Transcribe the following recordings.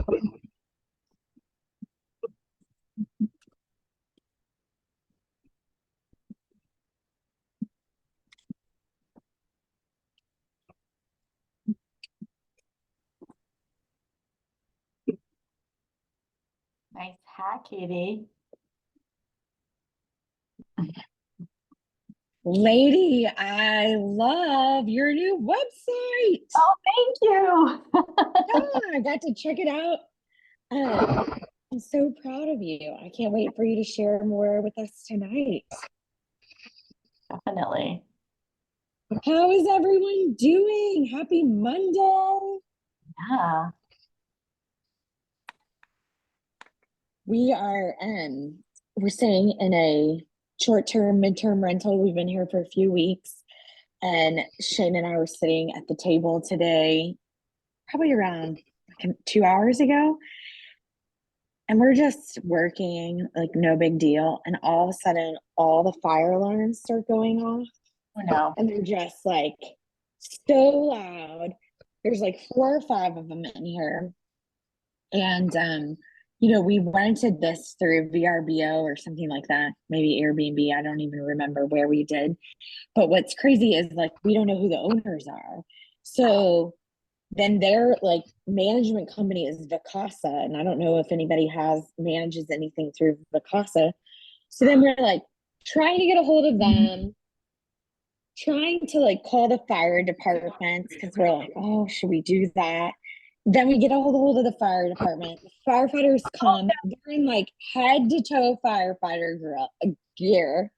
Nice hat, Katie. Lady, I love your new website. Oh, thank you. Yeah, I got to check it out. I'm so proud of you. I can't wait for you to share more with us tonight. Definitely. How is everyone doing? Happy Monday. Yeah. We are we're staying in a short-term, midterm rental. We've been here for a few weeks, and Shane and I were sitting at the table today, probably around 2 hours ago, and we're just working like no big deal. And all of a sudden, all the fire alarms start going off. Oh, no. And they're just like so loud. There's like 4 or 5 of them in here. And we rented this through VRBO or something like that, maybe Airbnb. I don't even remember where we did. But what's crazy is like we don't know who the owners are. So then their like management company is Vacasa, and I don't know if anybody manages anything through Vacasa. So then we're like trying to get a hold of them, trying to like call the fire department because we're like, oh, should we do that? Then we get a hold of the fire department. The firefighters come. They're in like head to toe firefighter gear.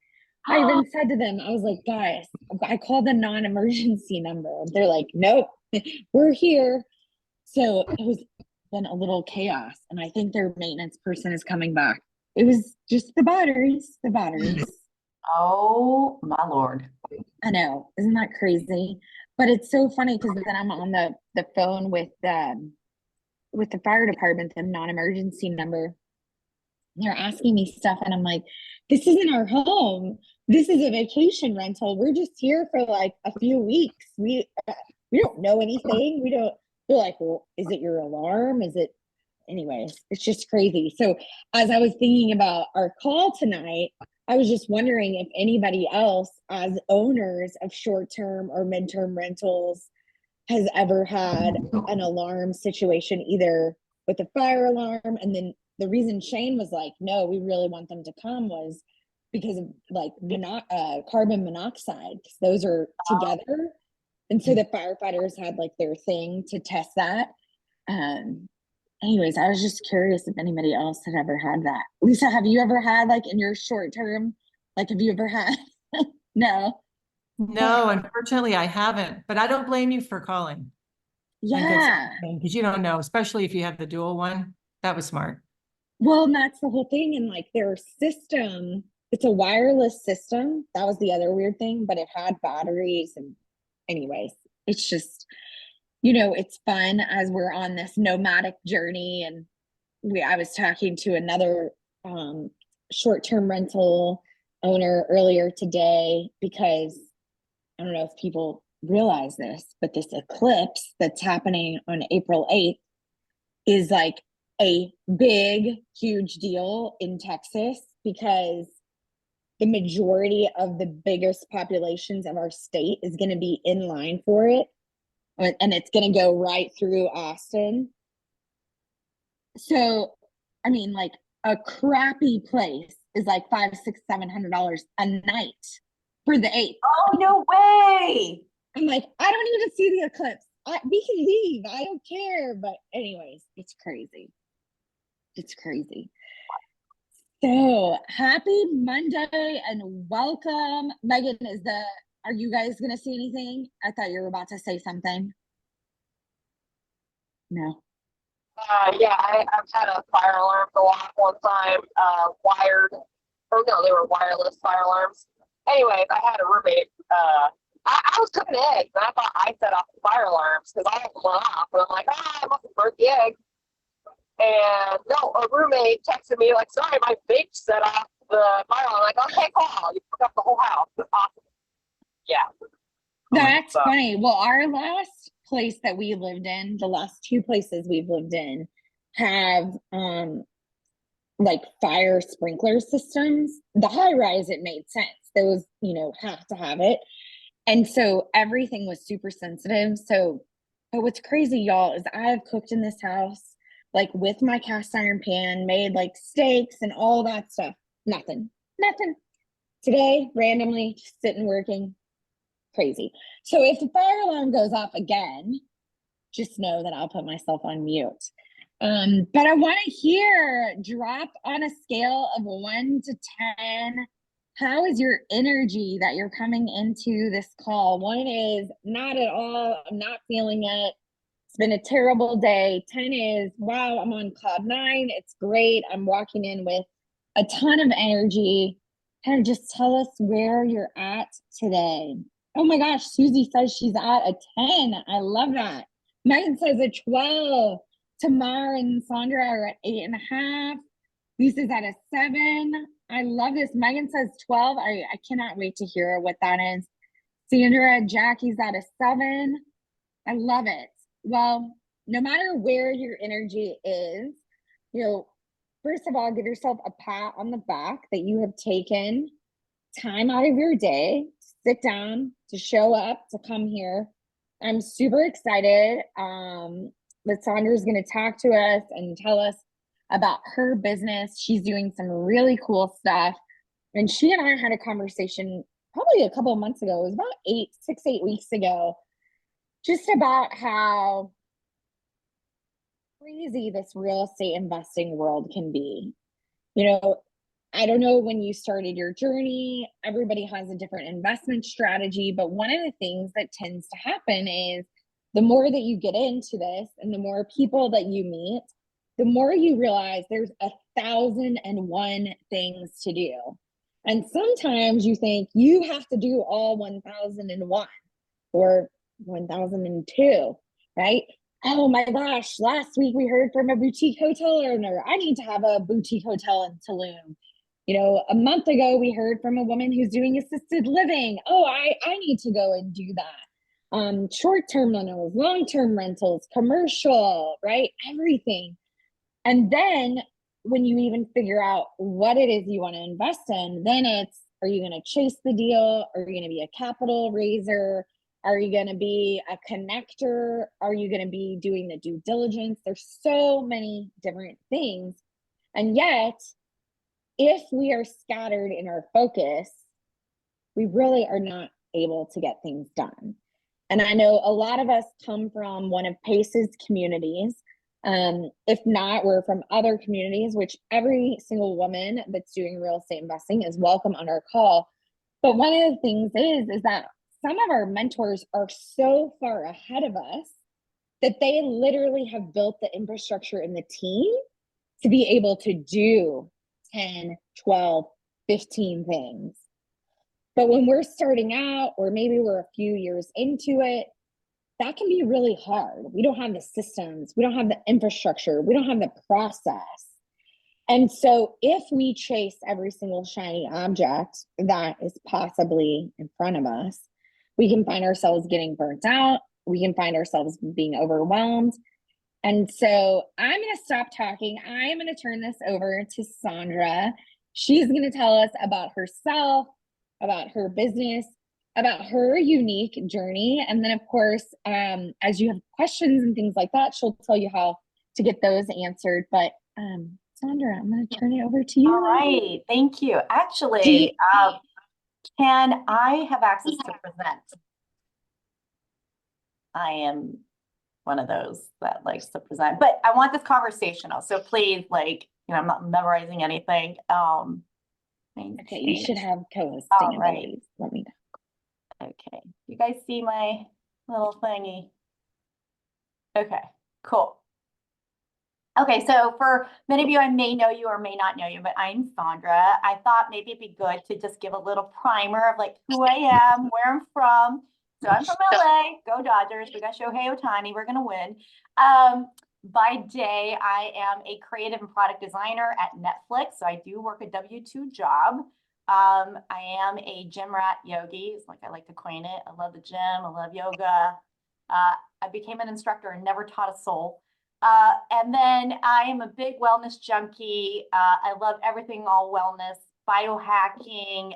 I even said to them, I was like, guys, I called the non-emergency number. They're like, nope, we're here. So it was been a little chaos. And I think their maintenance person is coming back. It was just the batteries. Oh, my Lord. I know. Isn't that crazy? But it's so funny because then I'm on the phone with the fire department, the non-emergency number. They're asking me stuff, and I'm like, this isn't our home. This is a vacation rental. We're just here for like a few weeks. We don't know anything. We don't. They're like, well, is it your alarm? Is it? Anyways, it's just crazy. So as I was thinking about our call tonight, I was just wondering if anybody else, as owners of short-term or midterm rentals, has ever had an alarm situation, either with a fire alarm. And then the reason Shane was like, no, we really want them to come was because of like carbon monoxide, because those are together. And so the firefighters had like their thing to test that. Anyways, I was just curious if anybody else had ever had that. Lisa, have you ever had like in your short term, like have you ever had? No. No, unfortunately I haven't, but I don't blame you for calling. Yeah. Because you don't know, especially if you have the dual one. That was smart. Well, and that's the whole thing. And like their system, it's a wireless system. That was the other weird thing, but it had batteries. And anyways, it's just, it's fun as we're on this nomadic journey. And I was talking to another short-term rental owner earlier today, because I don't know if people realize this, but this eclipse that's happening on April 8th is like a big, huge deal in Texas, because the majority of the biggest populations of our state is going to be in line for it. And it's going to go right through Austin. So, I mean, like a crappy place is like $500, $600, $700 a night for the 8th. Oh, no way. I'm like, I don't need to see the eclipse. We can leave. I don't care. But anyways, it's crazy. It's crazy. So happy Monday and welcome. Megan, are you guys going to see anything? I thought you were about to say something. No. Yeah, I've had a fire alarm go off one time, wired, or no, they were wireless fire alarms. Anyways, I had a roommate, I was cooking eggs, and I thought I set off the fire alarms, because I had one off, and I'm like, I must have burnt the egg. And no, a roommate texted me, like, sorry, my vape set off the fire alarm. I'm like, okay, cool, you fucked up the whole house. That's awesome. Yeah. That's funny. Well, our last place that we lived in, the last 2 places we've lived in, have like fire sprinkler systems. The high rise, it made sense. Those, you know, have to have it. And so everything was super sensitive. So, but what's crazy, y'all, is I've cooked in this house, like with my cast iron pan, made like steaks and all that stuff. Nothing. Today, randomly, just sitting working. Crazy. So if the fire alarm goes off again, just know that I'll put myself on mute. But I want to hear, drop on a scale of 1 to 10. How is your energy that you're coming into this call? 1 is not at all. I'm not feeling it. It's been a terrible day. 10 is, wow, I'm on cloud 9. It's great. I'm walking in with a ton of energy. Kind of just tell us where you're at today. Oh my gosh, Susie says she's at a 10. I love that. Megan says a 12. Tamar and Sondra are at 8.5. Lisa's at a 7. I love this. Megan says 12. I cannot wait to hear what that is. Sandra, Jackie's at a 7. I love it. Well, no matter where your energy is, you know, first of all, give yourself a pat on the back that you have taken time out of your day to sit down, to show up, to come here. I'm super excited that Sondra is going to talk to us and tell us about her business. She's doing some really cool stuff. And she and I had a conversation probably a couple of months ago. It was about 6-8 weeks ago, just about how crazy this real estate investing world can be. You know, I don't know when you started your journey, everybody has a different investment strategy, but one of the things that tends to happen is the more that you get into this and the more people that you meet, the more you realize there's 1,001 things to do. And sometimes you think you have to do all 1,001 or 1,002, right? Oh my gosh, last week we heard from a boutique hotel owner. I need to have a boutique hotel in Tulum. You know, a month ago we heard from a woman who's doing assisted living. Oh, I need to go and do that. Short-term rentals, long-term rentals, commercial, right? Everything. And then when you even figure out what it is you want to invest in, then it's, are you going to chase the deal? Are you going to be a capital raiser? Are you going to be a connector? Are you going to be doing the due diligence? There's so many different things. And yet, if we are scattered in our focus, we really are not able to get things done. And I know a lot of us come from one of Pace's communities. If not, we're from other communities, which every single woman that's doing real estate investing is welcome on our call. But one of the things is that some of our mentors are so far ahead of us that they literally have built the infrastructure and the team to be able to do 10, 12, 15 things. But when we're starting out, or maybe we're a few years into it, that can be really hard. We don't have the systems, we don't have the infrastructure, we don't have the process. And so if we chase every single shiny object that is possibly in front of us, we can find ourselves getting burnt out. We can find ourselves being overwhelmed. And so I'm going to stop talking. I am going to turn this over to Sondra. She's going to tell us about herself, about her business, about her unique journey. And then, of course, as you have questions and things like that, she'll tell you how to get those answered. But Sondra, I'm going to turn it over to you. All right. Thank you. Actually, can I have access to present? I am one of those that likes to present, but I want this conversational. So please, like, you know, I'm not memorizing anything. Okay, you should have co-hosting All right. abilities. Let me know. Okay. You guys see my little thingy? Okay, cool. Okay, so for many of you, I may know you or may not know you, but I'm Sondra. I thought maybe it'd be good to just give a little primer of like who I am, where I'm from. So I'm from LA, go Dodgers. We got Shohei Ohtani, we're gonna win. By day, I am a creative and product designer at Netflix. So I do work a W-2 job. I am a gym rat yogi, it's like I like to coin it. I love the gym, I love yoga. I became an instructor and never taught a soul. And then I am a big wellness junkie. I love everything all wellness, biohacking,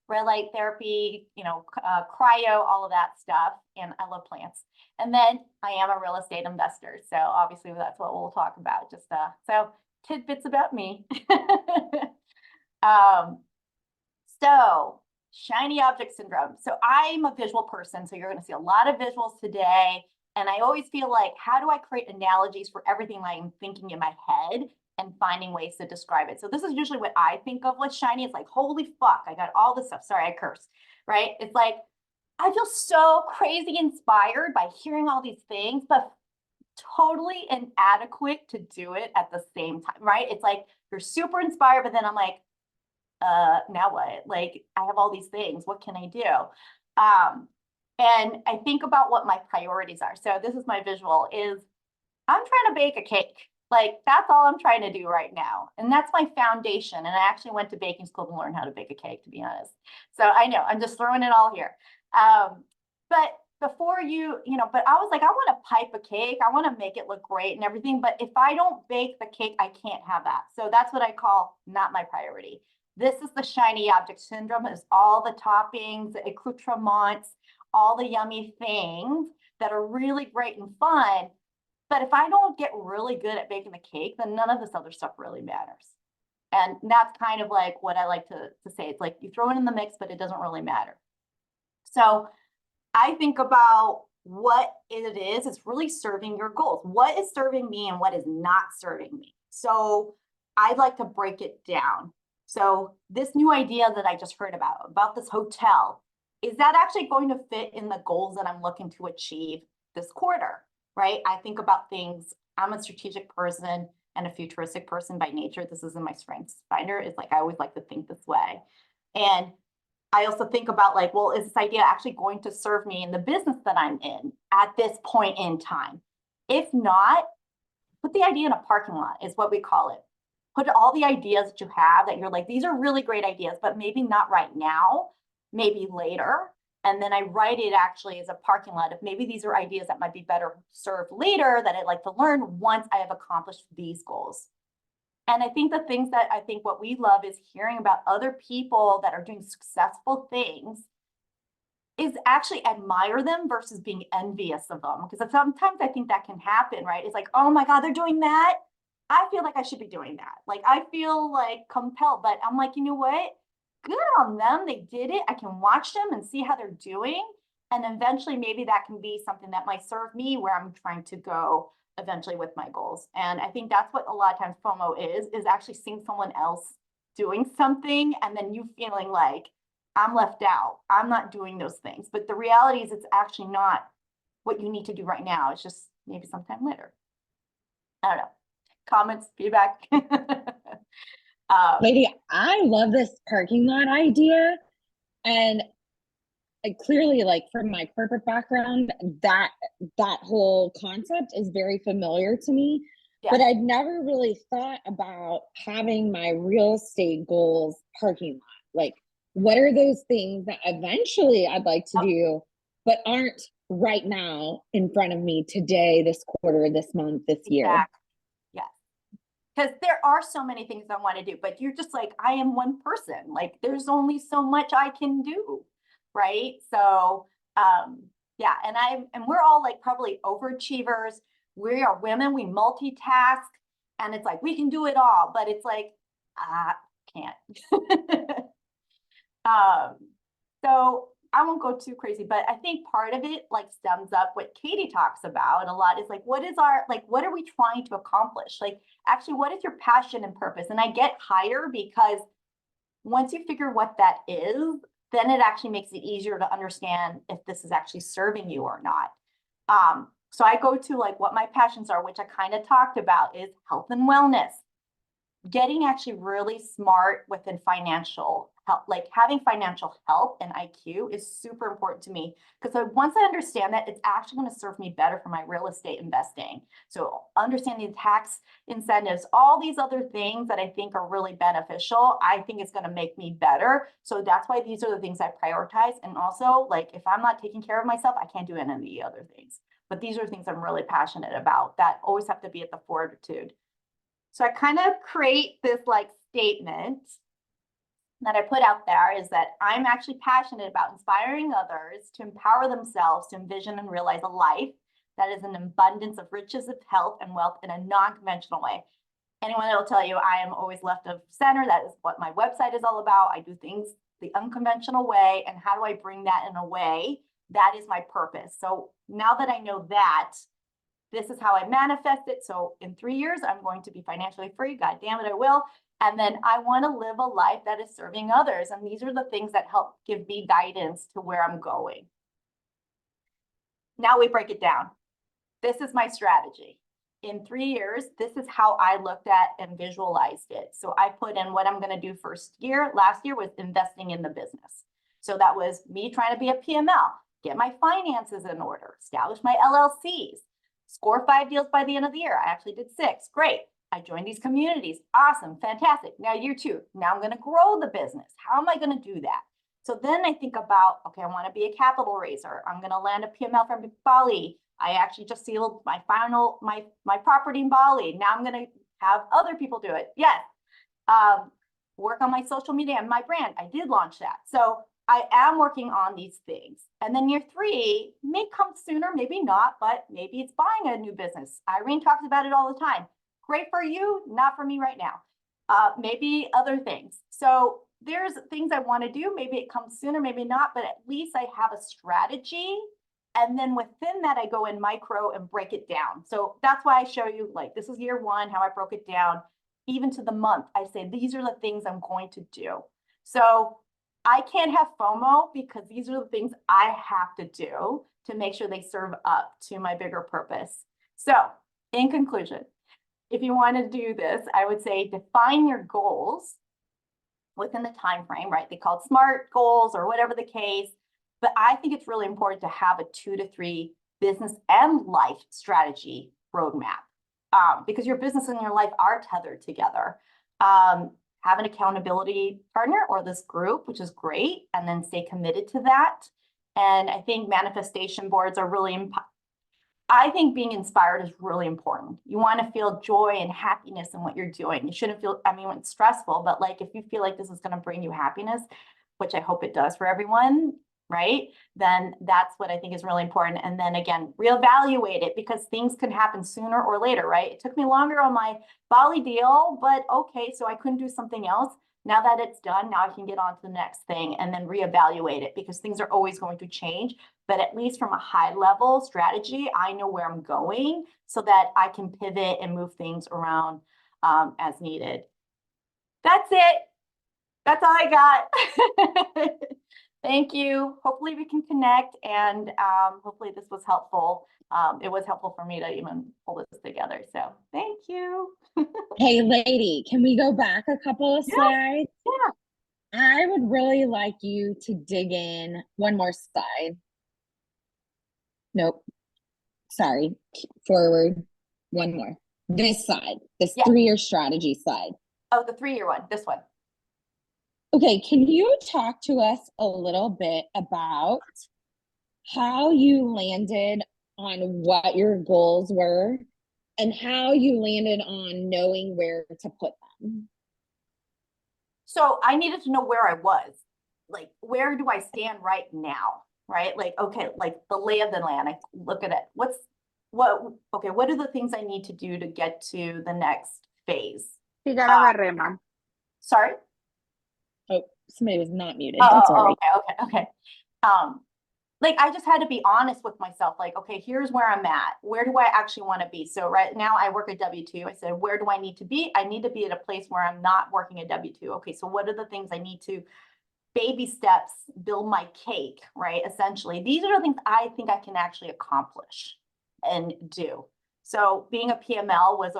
red light therapy, cryo, all of that stuff. And I love plants. And then I am a real estate investor. So obviously that's what we'll talk about. Just so tidbits about me. So shiny object syndrome. So I'm a visual person. So you're going to see a lot of visuals today. And I always feel like, how do I create analogies for everything I'm thinking in my head and finding ways to describe it? So this is usually what I think of with shiny. It's like, holy fuck, I got all this stuff. Sorry, I cursed, right? It's like, I feel so crazy inspired by hearing all these things, but totally inadequate to do it at the same time, right? It's like, you're super inspired, but then I'm like, now what? Like, I have all these things. What can I do? And I think about what my priorities are. So this is my visual is I'm trying to bake a cake. Like, that's all I'm trying to do right now. And that's my foundation. And I actually went to baking school to learn how to bake a cake, to be honest. So I know I'm just throwing it all here. But before but I was like, I want to pipe a cake. I want to make it look great and everything. But if I don't bake the cake, I can't have that. So that's what I call not my priority. This is the shiny object syndrome, is all the toppings, the accoutrements, all the yummy things that are really great and fun. But if I don't get really good at baking the cake, then none of this other stuff really matters. And that's kind of like what I like to say. It's like you throw it in the mix, but it doesn't really matter. So I think about what it is. It's really serving your goals. What is serving me and what is not serving me? So I'd like to break it down. So this new idea that I just heard about this hotel, is that actually going to fit in the goals that I'm looking to achieve this quarter, right? I think about things. I'm a strategic person and a futuristic person by nature. This isn't my strengths finder. It's like, I always like to think this way. And I also think about like, well, is this idea actually going to serve me in the business that I'm in at this point in time? If not, put the idea in a parking lot is what we call it. Put all the ideas that you have that you're like, these are really great ideas, but maybe not right now, maybe later. And then I write it actually as a parking lot of maybe these are ideas that might be better served later that I'd like to learn once I have accomplished these goals. And I think the things that I think what we love is hearing about other people that are doing successful things is actually admire them versus being envious of them. Because sometimes I think that can happen, right? It's like, oh my God, they're doing that. I feel like I should be doing that. Like, I feel like compelled, but I'm like, you know what? Good on them. They did it. I can watch them and see how they're doing. And eventually maybe that can be something that might serve me where I'm trying to go eventually with my goals. And I think that's what a lot of times FOMO is actually seeing someone else doing something and then you feeling like I'm left out. I'm not doing those things. But the reality is it's actually not what you need to do right now. It's just maybe sometime later. I don't know. Comments, feedback. Lady, I love this parking lot idea. And clearly, like from my corporate background, that whole concept is very familiar to me. Yeah. But I'd never really thought about having my real estate goals parking lot. Like, what are those things that eventually I'd like to do, but aren't right now in front of me today, this quarter, this month, this year? Yes. Because there are so many things I want to do, but you're just like, I am one person. Like, there's only so much I can do. Right. So, yeah. And we're all like probably overachievers. We are women. We multitask and it's like, we can do it all, but it's like, can't. So I won't go too crazy, but I think part of it like stems up what Katie talks about a lot is like, what are we trying to accomplish? Like, actually, what is your passion and purpose? And I get higher because once you figure what that is, then it actually makes it easier to understand if this is actually serving you or not. So I go to like what my passions are, which I kind of talked about is health and wellness. Getting actually really smart within financial help, like having financial health and IQ is super important to me because once I understand that, it's actually going to serve me better for my real estate investing. So understanding tax incentives, all these other things that I think are really beneficial, I think it's going to make me better. So that's why these are the things I prioritize. And also, like, if I'm not taking care of myself, I can't do any of the other things. but these are things I'm really passionate about that always have to be at the fortitude. So I kind of create this like statement that I put out there is that I'm actually passionate about inspiring others to empower themselves to envision and realize a life that is an abundance of riches of health and wealth in a non-conventional way. Anyone that will tell you I am always left of center. That is what my website is all about. I do things the unconventional way. And how do I bring that in a way? That is my purpose. So now that I know that, this is how I manifest it. So in 3 years, I'm going to be financially free. God damn it, I will. And then I want to live a life that is serving others. And these are the things that help give me guidance to where I'm going. Now we break it down. This is my strategy. In 3 years, this is how I looked at and visualized it. So I put in what I'm going to do first year. Last year was investing in the business. So that was me trying to be a PML, get my finances in order, establish my LLCs, score 5 deals by the end of the year. I actually did 6. Great. I joined these communities. Awesome. Fantastic. Now year 2. Now I'm going to grow the business. How am I going to do that? So then I think about, okay, I want to be a capital raiser. I'm going to land a PML from Bali. I actually just sealed my my property in Bali. Now I'm going to have other people do it. Yes. Work on my social media and my brand. I did launch that. So I am working on these things. And then year 3 may come sooner, maybe not, but maybe it's buying a new business. Irene talks about it all the time. Great for you, not for me right now. Maybe other things. So there's things I want to do. Maybe it comes sooner, maybe not, but at least I have a strategy. And then within that, I go in micro and break it down. So that's why I show you, like, this is year 1, how I broke it down. Even to the month, I say, these are the things I'm going to do. So I can't have FOMO because these are the things I have to do to make sure they serve up to my bigger purpose. So in conclusion, if you want to do this, I would say define your goals within the time frame, right? They call it SMART goals or whatever the case. But I think it's really important to have a 2 to 3 business and life strategy roadmap because your business and your life are tethered together. Have an accountability partner or this group, which is great, and then stay committed to that. And I think manifestation boards are really I think being inspired is really important. You want to feel joy and happiness in what you're doing. You shouldn't feel, I mean, when it's stressful, but like if you feel like this is going to bring you happiness, which I hope it does for everyone, right? Then that's what I think is really important. And then again, reevaluate it because things can happen sooner or later, right? It took me longer on my Bali deal, but okay, so I couldn't do something else. Now that it's done, now I can get on to the next thing and then reevaluate it because things are always going to change. But at least from a high level strategy, I know where I'm going so that I can pivot and move things around as needed. That's it. That's all I got. Thank you. Hopefully we can connect and hopefully this was helpful. It was helpful for me to even pull this together. So thank you. Hey, lady, can we go back a couple of slides? Yeah. I would really like you to dig in one more slide. Nope. Sorry. Forward. One more. This side. This 3-year strategy slide. Oh, the 3-year one. This one. Okay. Can you talk to us a little bit about how you landed on what your goals were and how you landed on knowing where to put them? So I needed to know where I was. Like, where do I stand right now? Right? Like, okay, like the lay of the land. I look at it. What are the things I need to do to get to the next phase? Sorry? Oh, somebody was not muted. That's all right. Okay. Like I just had to be honest with myself. Like, okay, here's where I'm at. Where do I actually want to be? So right now I work a W-2. I said, where do I need to be? I need to be at a place where I'm not working a W-2. Okay, so what are the things I need to baby steps, build my cake, right? Essentially, these are the things I think I can actually accomplish and do. So being a PML was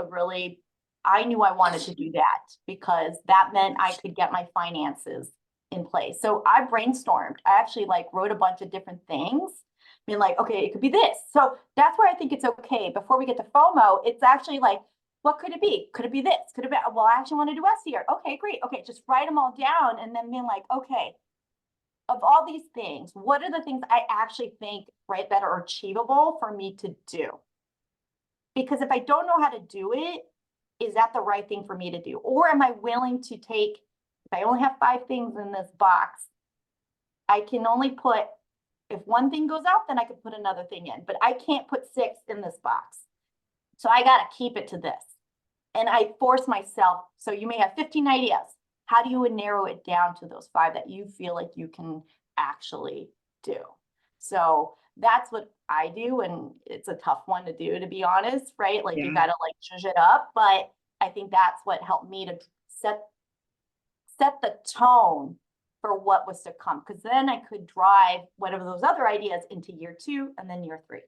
I knew I wanted to do that because that meant I could get my finances in place. So I brainstormed. I actually wrote a bunch of different things. Being like, okay, it could be this. So that's where I think it's okay. Before we get to FOMO, it's actually like, what could it be? Could it be this? Could it be, well, I actually want to do SEO. Okay, great. Okay, just write them all down and then being like, okay, of all these things, what are the things I actually think, right, that are achievable for me to do? Because if I don't know how to do it, is that the right thing for me to do? Or am I willing to take, if I only have 5 things in this box, I can only put, if one thing goes out, then I could put another thing in, but I can't put 6 in this box. So I got to keep it to this. And I force myself. So you may have 15 ideas. How do you narrow it down to those 5 that you feel like you can actually do? So that's what I do. And it's a tough one to do, to be honest, right? Like you got to like zhuzh it up. But I think that's what helped me to set the tone for what was to come. Because then I could drive whatever those other ideas into year 2 and then year 3.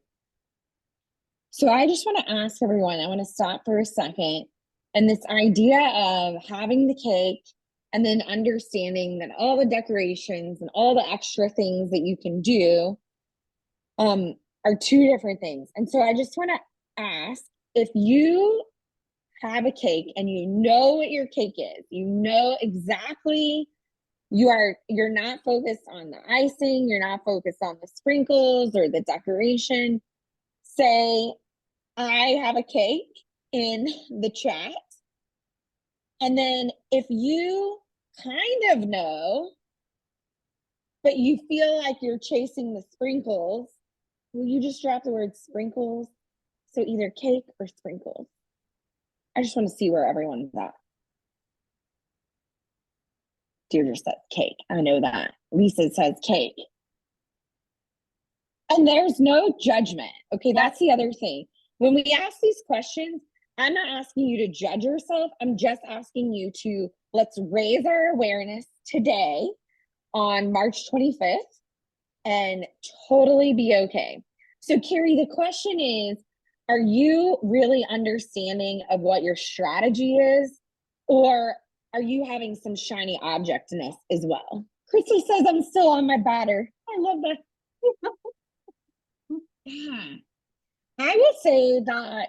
So I just want to ask everyone, I want to stop for a second. And this idea of having the cake and then understanding that all the decorations and all the extra things that you can do are 2 different things. And so I just want to ask, if you have a cake and you know what your cake is, you know exactly, you're not focused on the icing, you're not focused on the sprinkles or the decoration. Say, I have a cake in the chat. And then if you kind of know, but you feel like you're chasing the sprinkles, will you just drop the word sprinkles? So either cake or sprinkles. I just want to see where everyone's at. Deirdre says cake. I know that. Lisa says cake. And there's no judgment. Okay, that's the other thing. When we ask these questions, I'm not asking you to judge yourself. I'm just asking you to, let's raise our awareness today on March 25th and totally be okay. So Carrie, the question is, are you really understanding of what your strategy is? Or are you having some shiny objectness as well? Crystal says I'm still on my batter. I love that. Yeah. I will say that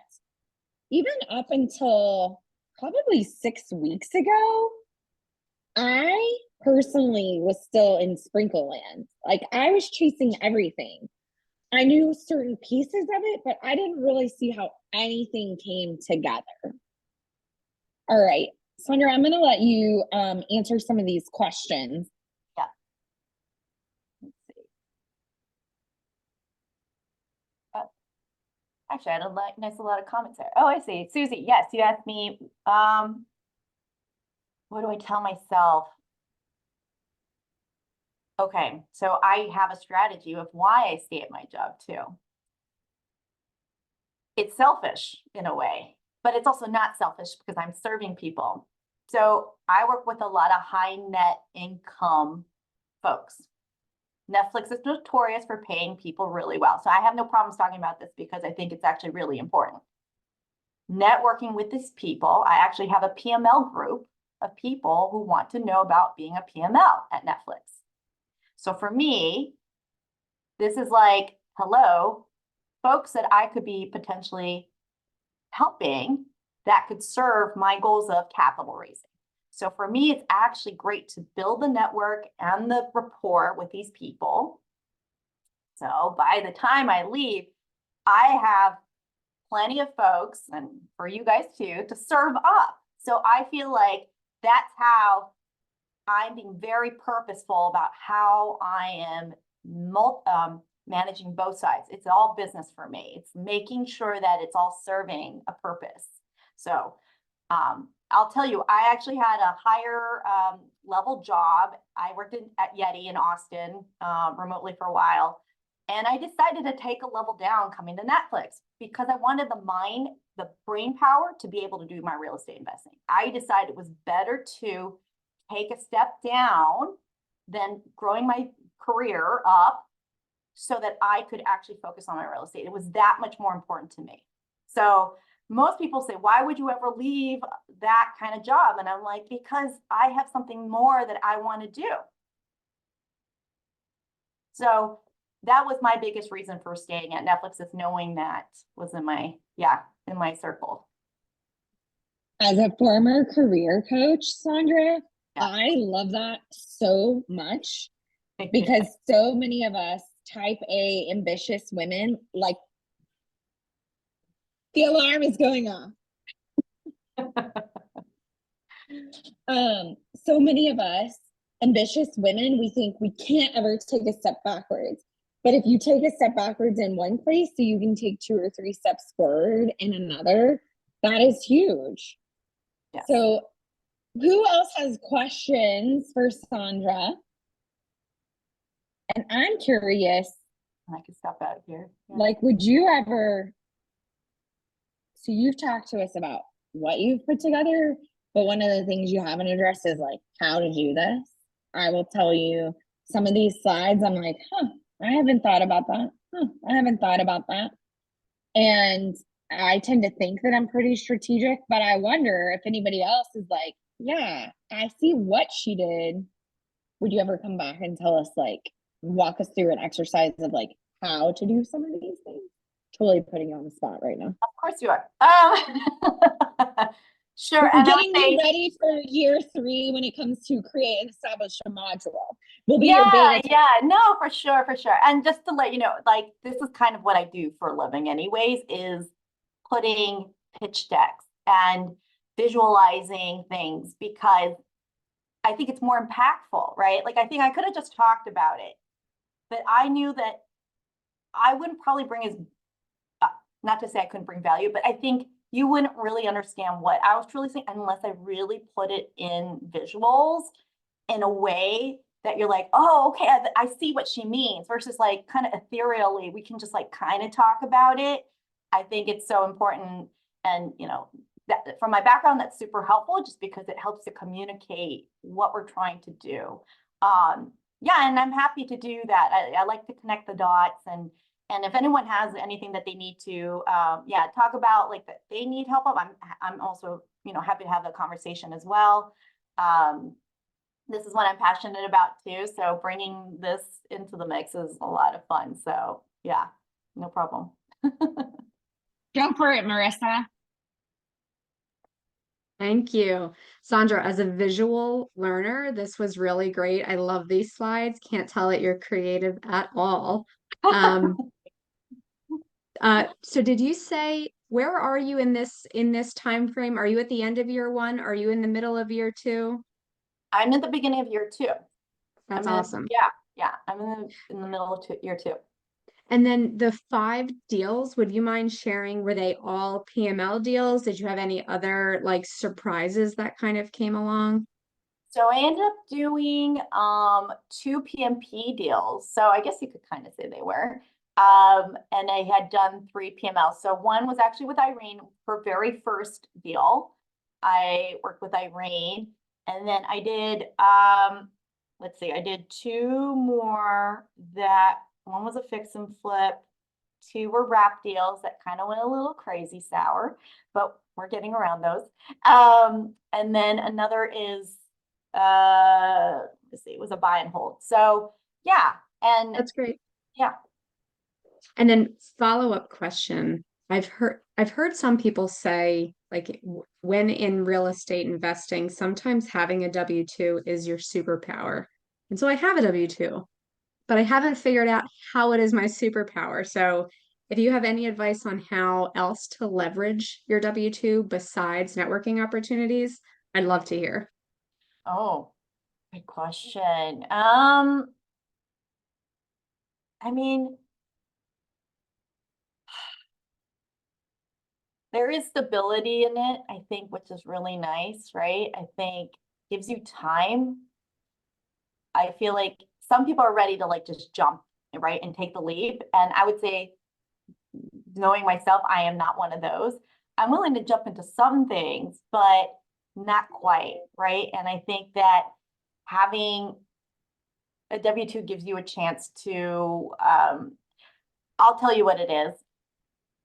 even up until probably 6 weeks ago, I personally was still in sprinkle land. Like I was chasing everything. I knew certain pieces of it, but I didn't really see how anything came together. All right, Sondra, I'm going to let you answer some of these questions. Yeah. Let's see. Actually, I had a lot of comments there. Oh, I see. Susie, yes, you asked me, what do I tell myself? Okay, so I have a strategy of why I stay at my job too. It's selfish in a way, but it's also not selfish because I'm serving people. So I work with a lot of high net income folks. Netflix is notorious for paying people really well. So I have no problems talking about this because I think it's actually really important. Networking with these people, I actually have a PML group of people who want to know about being a PML at Netflix. So for me, this is like, hello, folks that I could be potentially helping that could serve my goals of capital raising. So for me, it's actually great to build the network and the rapport with these people. So by the time I leave, I have plenty of folks, and for you guys too, to serve up. So I feel like that's how I'm being very purposeful about how I am managing both sides. It's all business for me. It's making sure that it's all serving a purpose. So I'll tell you, I actually had a higher level job. I worked at Yeti in Austin remotely for a while. And I decided to take a level down coming to Netflix because I wanted the brain power to be able to do my real estate investing. I decided it was better to take a step down than growing my career up so that I could actually focus on my real estate. It was that much more important to me. So most people say, why would you ever leave that kind of job? And I'm like, because I have something more that I want to do. So that was my biggest reason for staying at Netflix, is knowing that was in my circle. As a former career coach, Sondra, I love that so much. because so many of us type A ambitious women, like the alarm is going off. So many of us ambitious women, we think we can't ever take a step backwards. But if you take a step backwards in one place, so you can take 2 or 3 steps forward in another, that is huge. Yes. So who else has questions for Sondra? And I'm curious, I can stop out here. Yeah. like, would you ever, so you've talked to us about what you've put together, but one of the things you haven't addressed is like how to do this. I will tell you some of these slides, I'm like, I haven't thought about that. I haven't thought about that. And I tend to think that I'm pretty strategic, but I wonder if anybody else is like, yeah, I see what she did. Would you ever come back and tell us, like, walk us through an exercise of like how to do some of these things? Totally putting you on the spot right now. Of course you are. Sure. We're And I would getting you say, ready for year 3 when it comes to create and establish a module. We'll be your yeah, beta. yeah, no, for sure, for sure. And just to let you know, like, this is kind of what I do for a living anyways, is putting pitch decks and visualizing things, because I think it's more impactful, right? Like, I think I could have just talked about it, but I knew that I wouldn't probably bring as, not to say I couldn't bring value, but I think you wouldn't really understand what I was truly saying unless I really put it in visuals in a way that you're like, oh, okay, I see what she means, versus like kind of ethereally, we can just like kind of talk about it. I think it's so important. And, you know, that from my background, that's super helpful just because it helps to communicate what we're trying to do. Yeah, and I'm happy to do that. I like to connect the dots, and if anyone has anything that they need to, yeah, talk about, like, that they need help up, I'm also, you know, happy to have the conversation as well. This is what I'm passionate about too. So bringing this into the mix is a lot of fun. So yeah, no problem. Go for it, Marissa. Thank you. Sondra, as a visual learner, this was really great. I love these slides. Can't tell that you're creative at all. So did you say, where are you in this time frame? Are you at the end of year 1? Are you in the middle of year 2? I'm at the beginning of year 2. That's awesome. Yeah, I'm in the middle of year 2. And then the 5 deals, would you mind sharing, were they all PML deals? Did you have any other like surprises that kind of came along? So I ended up doing 2 PMP deals. So I guess you could kind of say they were. And I had done 3 PMLs. So one was actually with Irene for very first deal. I worked with Irene, and then I did let's see, I did 2 more. That one was a fix and flip, 2 were wrap deals that kind of went a little crazy sour, but we're getting around those. And then another is let's see, it was a buy and hold. So yeah, and That's great. yeah. And then follow-up question. I've heard some people say, like, when in real estate investing, sometimes having a W-2 is your superpower. And so I have a W-2, but I haven't figured out how it is my superpower. So if you have any advice on how else to leverage your W-2 besides networking opportunities, I'd love to hear. Oh, good question. I mean, there is stability in it, I think, which is really nice, right? I think gives you time. I feel like some people are ready to like just jump, right, and take the leap. And I would say, knowing myself, I am not one of those. I'm willing to jump into some things, but not quite, right? And I think that having a W-2 gives you a chance to, I'll tell you what it is.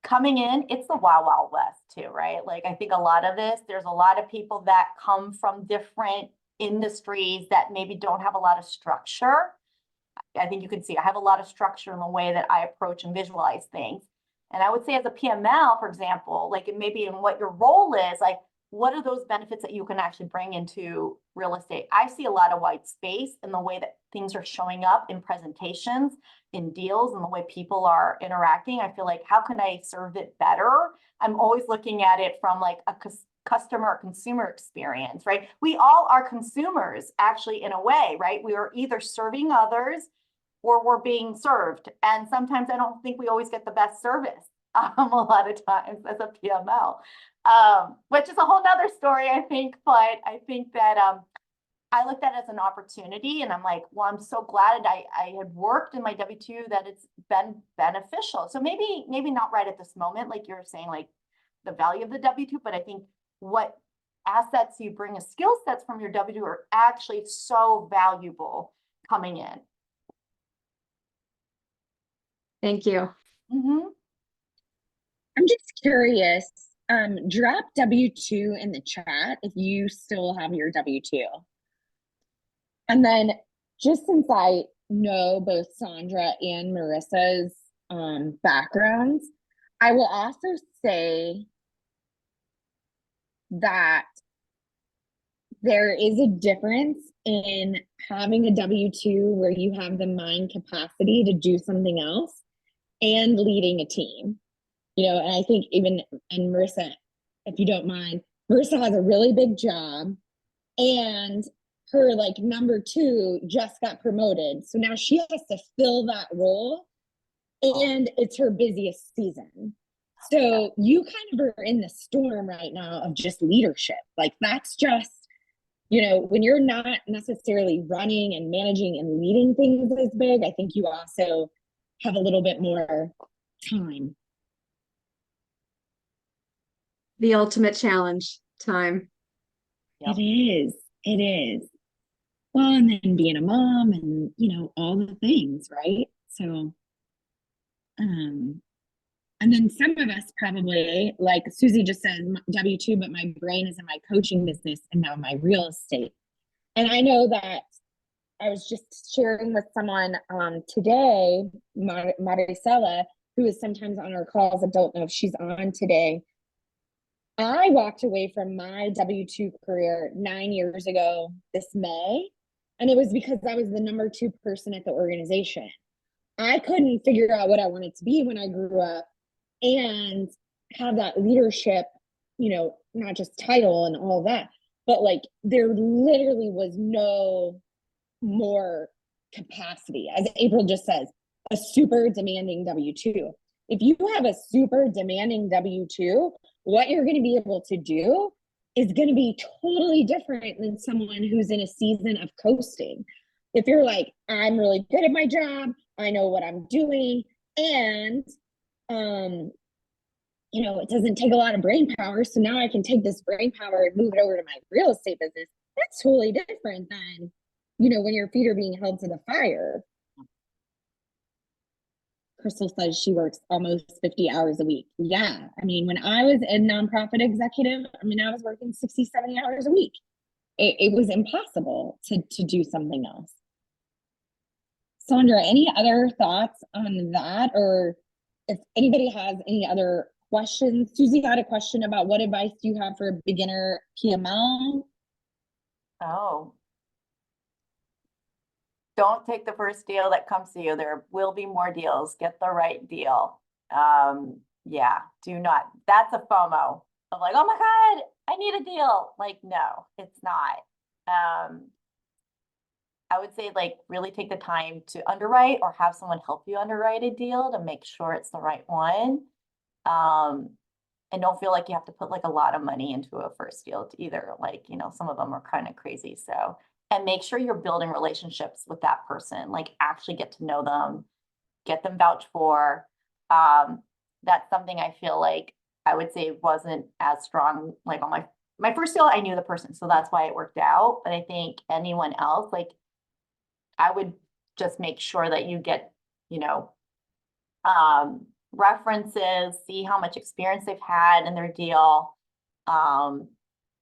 Coming in, it's the wild, wild west too, right? Like, I think a lot of this, there's a lot of people that come from different industries that maybe don't have a lot of structure. I think you can see I have a lot of structure in the way that I approach and visualize things. And I would say as a PML, for example, like maybe in what your role is, like what are those benefits that you can actually bring into real estate? I see a lot of white space in the way that things are showing up in presentations, in deals, and the way people are interacting. I feel like, how can I serve it better? I'm always looking at it from like a customer or consumer experience, right? We all are consumers actually in a way, right? We are either serving others or we're being served. And sometimes I don't think we always get the best service a lot of times as a PML, which is a whole nother story, I think. But I think that I looked at it as an opportunity, and I'm like, well, I'm so glad I had worked in my W-2 that it's been beneficial. So maybe not right at this moment, like you're saying, like the value of the W-2, but I think what assets you bring as skill sets from your W-2 are actually so valuable coming in. Thank you. Mm-hmm. I'm just curious, drop W-2 in the chat if you still have your W-2. And then just since I know both Sondra and Marissa's backgrounds, I will also say that there is a difference in having a W-2 where you have the mind capacity to do something else and leading a team. You know, and I think even, and Marissa, if you don't mind, Marissa has a really big job, and her like number 2 just got promoted. So now she has to fill that role, and it's her busiest season. So you kind of are in the storm right now of just leadership. Like that's just, you know, when you're not necessarily running and managing and leading things as big, I think you also have a little bit more time. The ultimate challenge, time. Yep. It is. It is. Well, and then being a mom and, you know, all the things, right? So, and then some of us probably, like Susie just said, W-2, but my brain is in my coaching business and now my real estate. And I know that I was just sharing with someone today, Maricela, who is sometimes on our calls. I don't know if she's on today. I walked away from my W-2 career 9 years ago this May, and it was because I was the number 2 person at the organization. I couldn't figure out what I wanted to be when I grew up and have that leadership, you know, not just title and all that, but like there literally was no more capacity. As April just says, a super demanding W-2. If you have a super demanding W-2, what you're going to be able to do is going to be totally different than someone who's in a season of coasting. If you're like, I'm really good at my job, I know what I'm doing, and you know, it doesn't take a lot of brain power, so now I can take this brain power and move it over to my real estate business. That's totally different than, you know, when your feet are being held to the fire. Crystal says she works almost 50 hours a week. Yeah. I mean, when I was a nonprofit executive, I mean, I was working 60, 70 hours a week. It was impossible to do something else. Sondra, any other thoughts on that? Or if anybody has any other questions? Susie had a question about what advice do you have for a beginner PML? Oh. Don't take the first deal that comes to you. There will be more deals. Get the right deal. Yeah, do not. That's a FOMO of like, oh my God, I need a deal. Like, no, it's not. I would say like really take the time to underwrite or have someone help you underwrite a deal to make sure it's the right one. And don't feel like you have to put like a lot of money into a first deal either. Like, you know, some of them are kind of crazy. So, and make sure you're building relationships with that person, like actually get to know them, get them vouched for. That's something I feel like I would say wasn't as strong. Like on my first deal, I knew the person, so that's why it worked out. But I think anyone else, like I would just make sure that you get, you know, references, see how much experience they've had in their deal,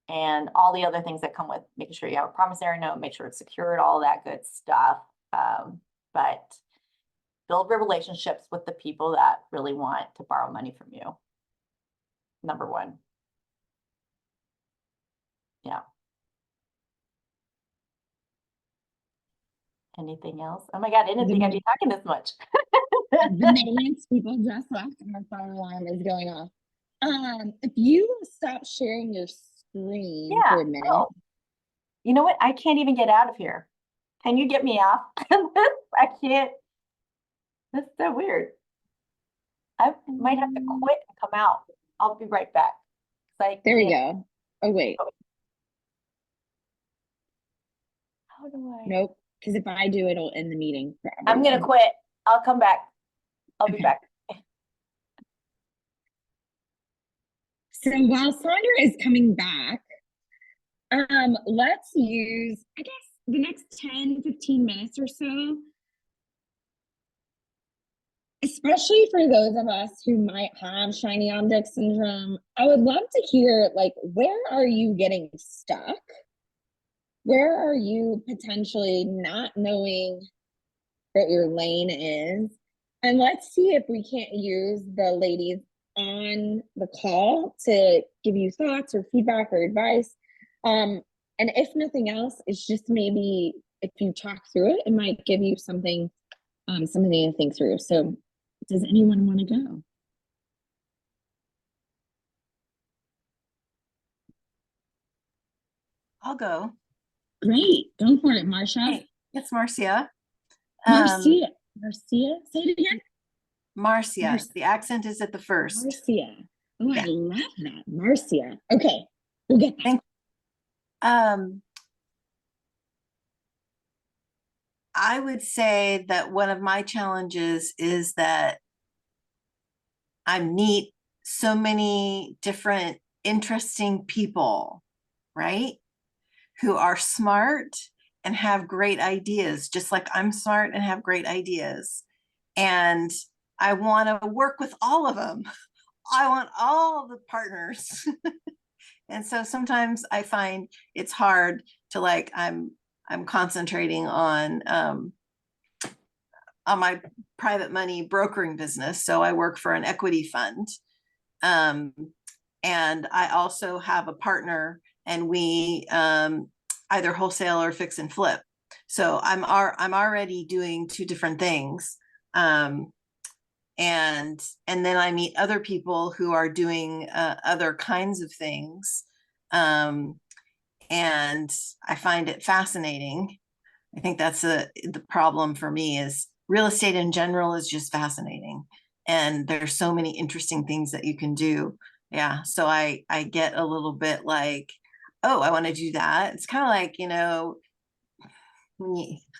and all the other things that come with making sure you have a promissory note, make sure it's secured, all that good stuff. But build relationships with the people that really want to borrow money from you. Number 1. Yeah. Anything else? Oh my God, I didn't think I'd be talking this much. The maintenance people just left and our fire alarm is going off. If you stop sharing your screen for Yeah. a minute. Oh, you know what? I can't even get out of here. Can you get me off? I can't. That's so weird. I might have to quit and come out. I'll be right back. There we go. Oh, wait. How do I? Nope. Because if I do, it'll end the meeting for I'm gonna everyone. quit. I'll come back. I'll be Okay. back. So while Sondra is coming back, let's use, I guess, the next 10, 15 minutes or so, especially for those of us who might have shiny object syndrome. I would love to hear, like, where are you getting stuck? Where are you potentially not knowing what your lane is? And let's see if we can't use the ladies on the call to give you thoughts or feedback or advice. And if nothing else, it's just maybe if you talk through it, it might give you something, something to think through. So does anyone want to go? I'll go. Great, go for it, Marcia. Hey, it's Marcia. Marcia, Marcia, say it again. Marcia. The accent is at the first. Marcia. Oh, Yeah. I love that. Marcia. Okay, we'll get that. Thank I would say that one of my challenges is that I meet so many different interesting people, right? Who are smart and have great ideas, just like I'm smart and have great ideas. And I want to work with all of them. I want all the partners. And so sometimes I find it's hard to, like, I'm concentrating on my private money brokering business. So I work for an equity fund. And I also have a partner, and we either wholesale or fix and flip. So I'm already doing two different things. And then I meet other people who are doing other kinds of things. And I find it fascinating. I think that's the problem for me is real estate in general is just fascinating. And there's so many interesting things that you can do. Yeah. So I get a little bit like, oh, I want to do that. It's kind of like,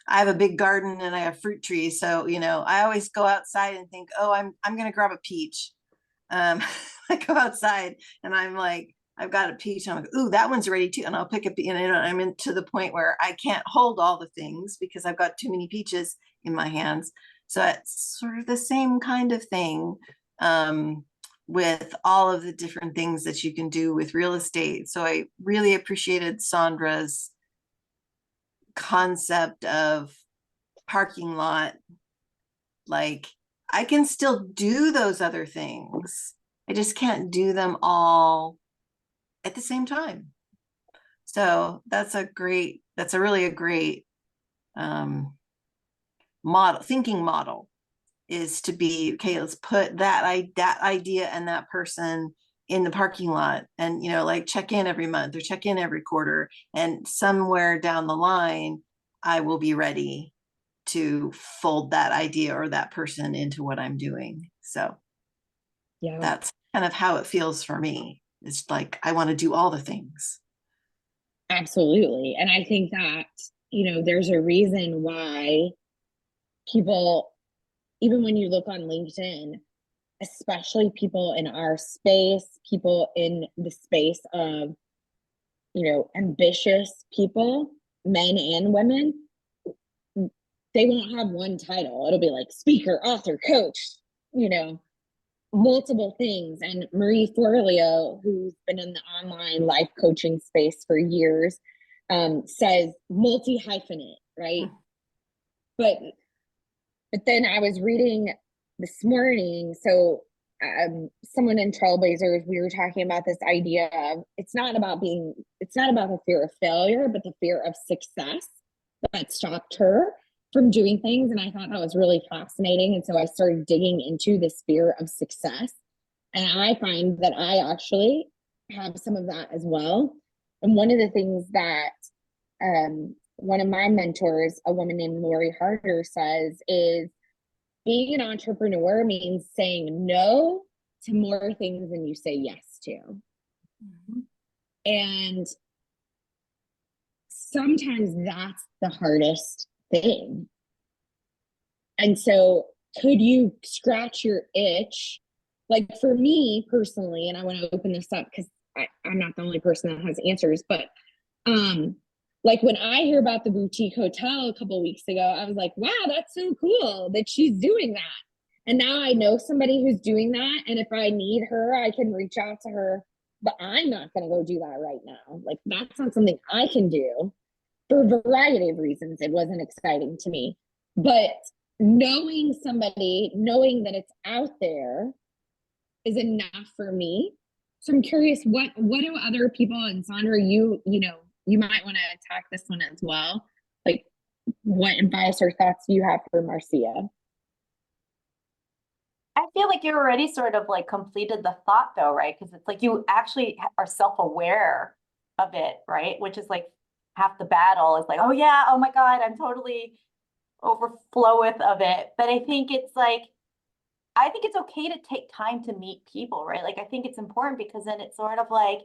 I have a big garden and I have fruit trees. So, I always go outside and think, oh, I'm going to grab a peach. I go outside and I'm like, I've got a peach. I'm like, ooh, that one's ready too. And I'll pick up, I'm into the point where I can't hold all the things because I've got too many peaches in my hands. So it's sort of the same kind of thing with all of the different things that you can do with real estate. So I really appreciated Sondra's concept of parking lot. Like, I can still do those other things. I just can't do them all at the same time. So that's a really great thinking model, is to be, okay, let's put that idea and that person in the parking lot, and like check in every month or check in every quarter, and somewhere down the line I will be ready to fold that idea or that person into what I'm doing. So Yeah, that's kind of how it feels for me. It's like I want to do all the things. absolutely. And I think that, there's a reason why people, even when you look on LinkedIn, especially people in our space, people in the space of, ambitious people, men and women, they won't have one title. It'll be like speaker, author, coach, multiple things. And Marie Forleo, who's been in the online life coaching space for years, says multi-hyphenate, right? But then I was reading this morning, so someone in Trailblazers, we were talking about this idea of it's not about the fear of failure, but the fear of success that stopped her from doing things. And I thought that was really fascinating. And so I started digging into this fear of success. And I find that I actually have some of that as well. And one of the things that one of my mentors, a woman named Lori Harder, says is being an entrepreneur means saying no to more things than you say yes to. Mhm. And sometimes that's the hardest thing. And so could you scratch your itch? Like for me personally, and I want to open this up because I'm not the only person that has answers, but like when I hear about the boutique hotel a couple of weeks ago, I was like, wow, that's so cool that she's doing that. And now I know somebody who's doing that. And if I need her, I can reach out to her, but I'm not going to go do that right now. Like that's not something I can do for a variety of reasons. It wasn't exciting to me, but knowing that it's out there is enough for me. So I'm curious, what do other people, and Sondra, you might want to attack this one as well. Like, what advice or thoughts do you have for Marcia? I feel like you already sort of like completed the thought though, right? Because it's like you actually are self-aware of it, right? Which is like half the battle is like, oh yeah, oh my God, I'm totally overfloweth of it. But I think it's like, I think it's okay to take time to meet people, right? Like I think it's important because then it's sort of like,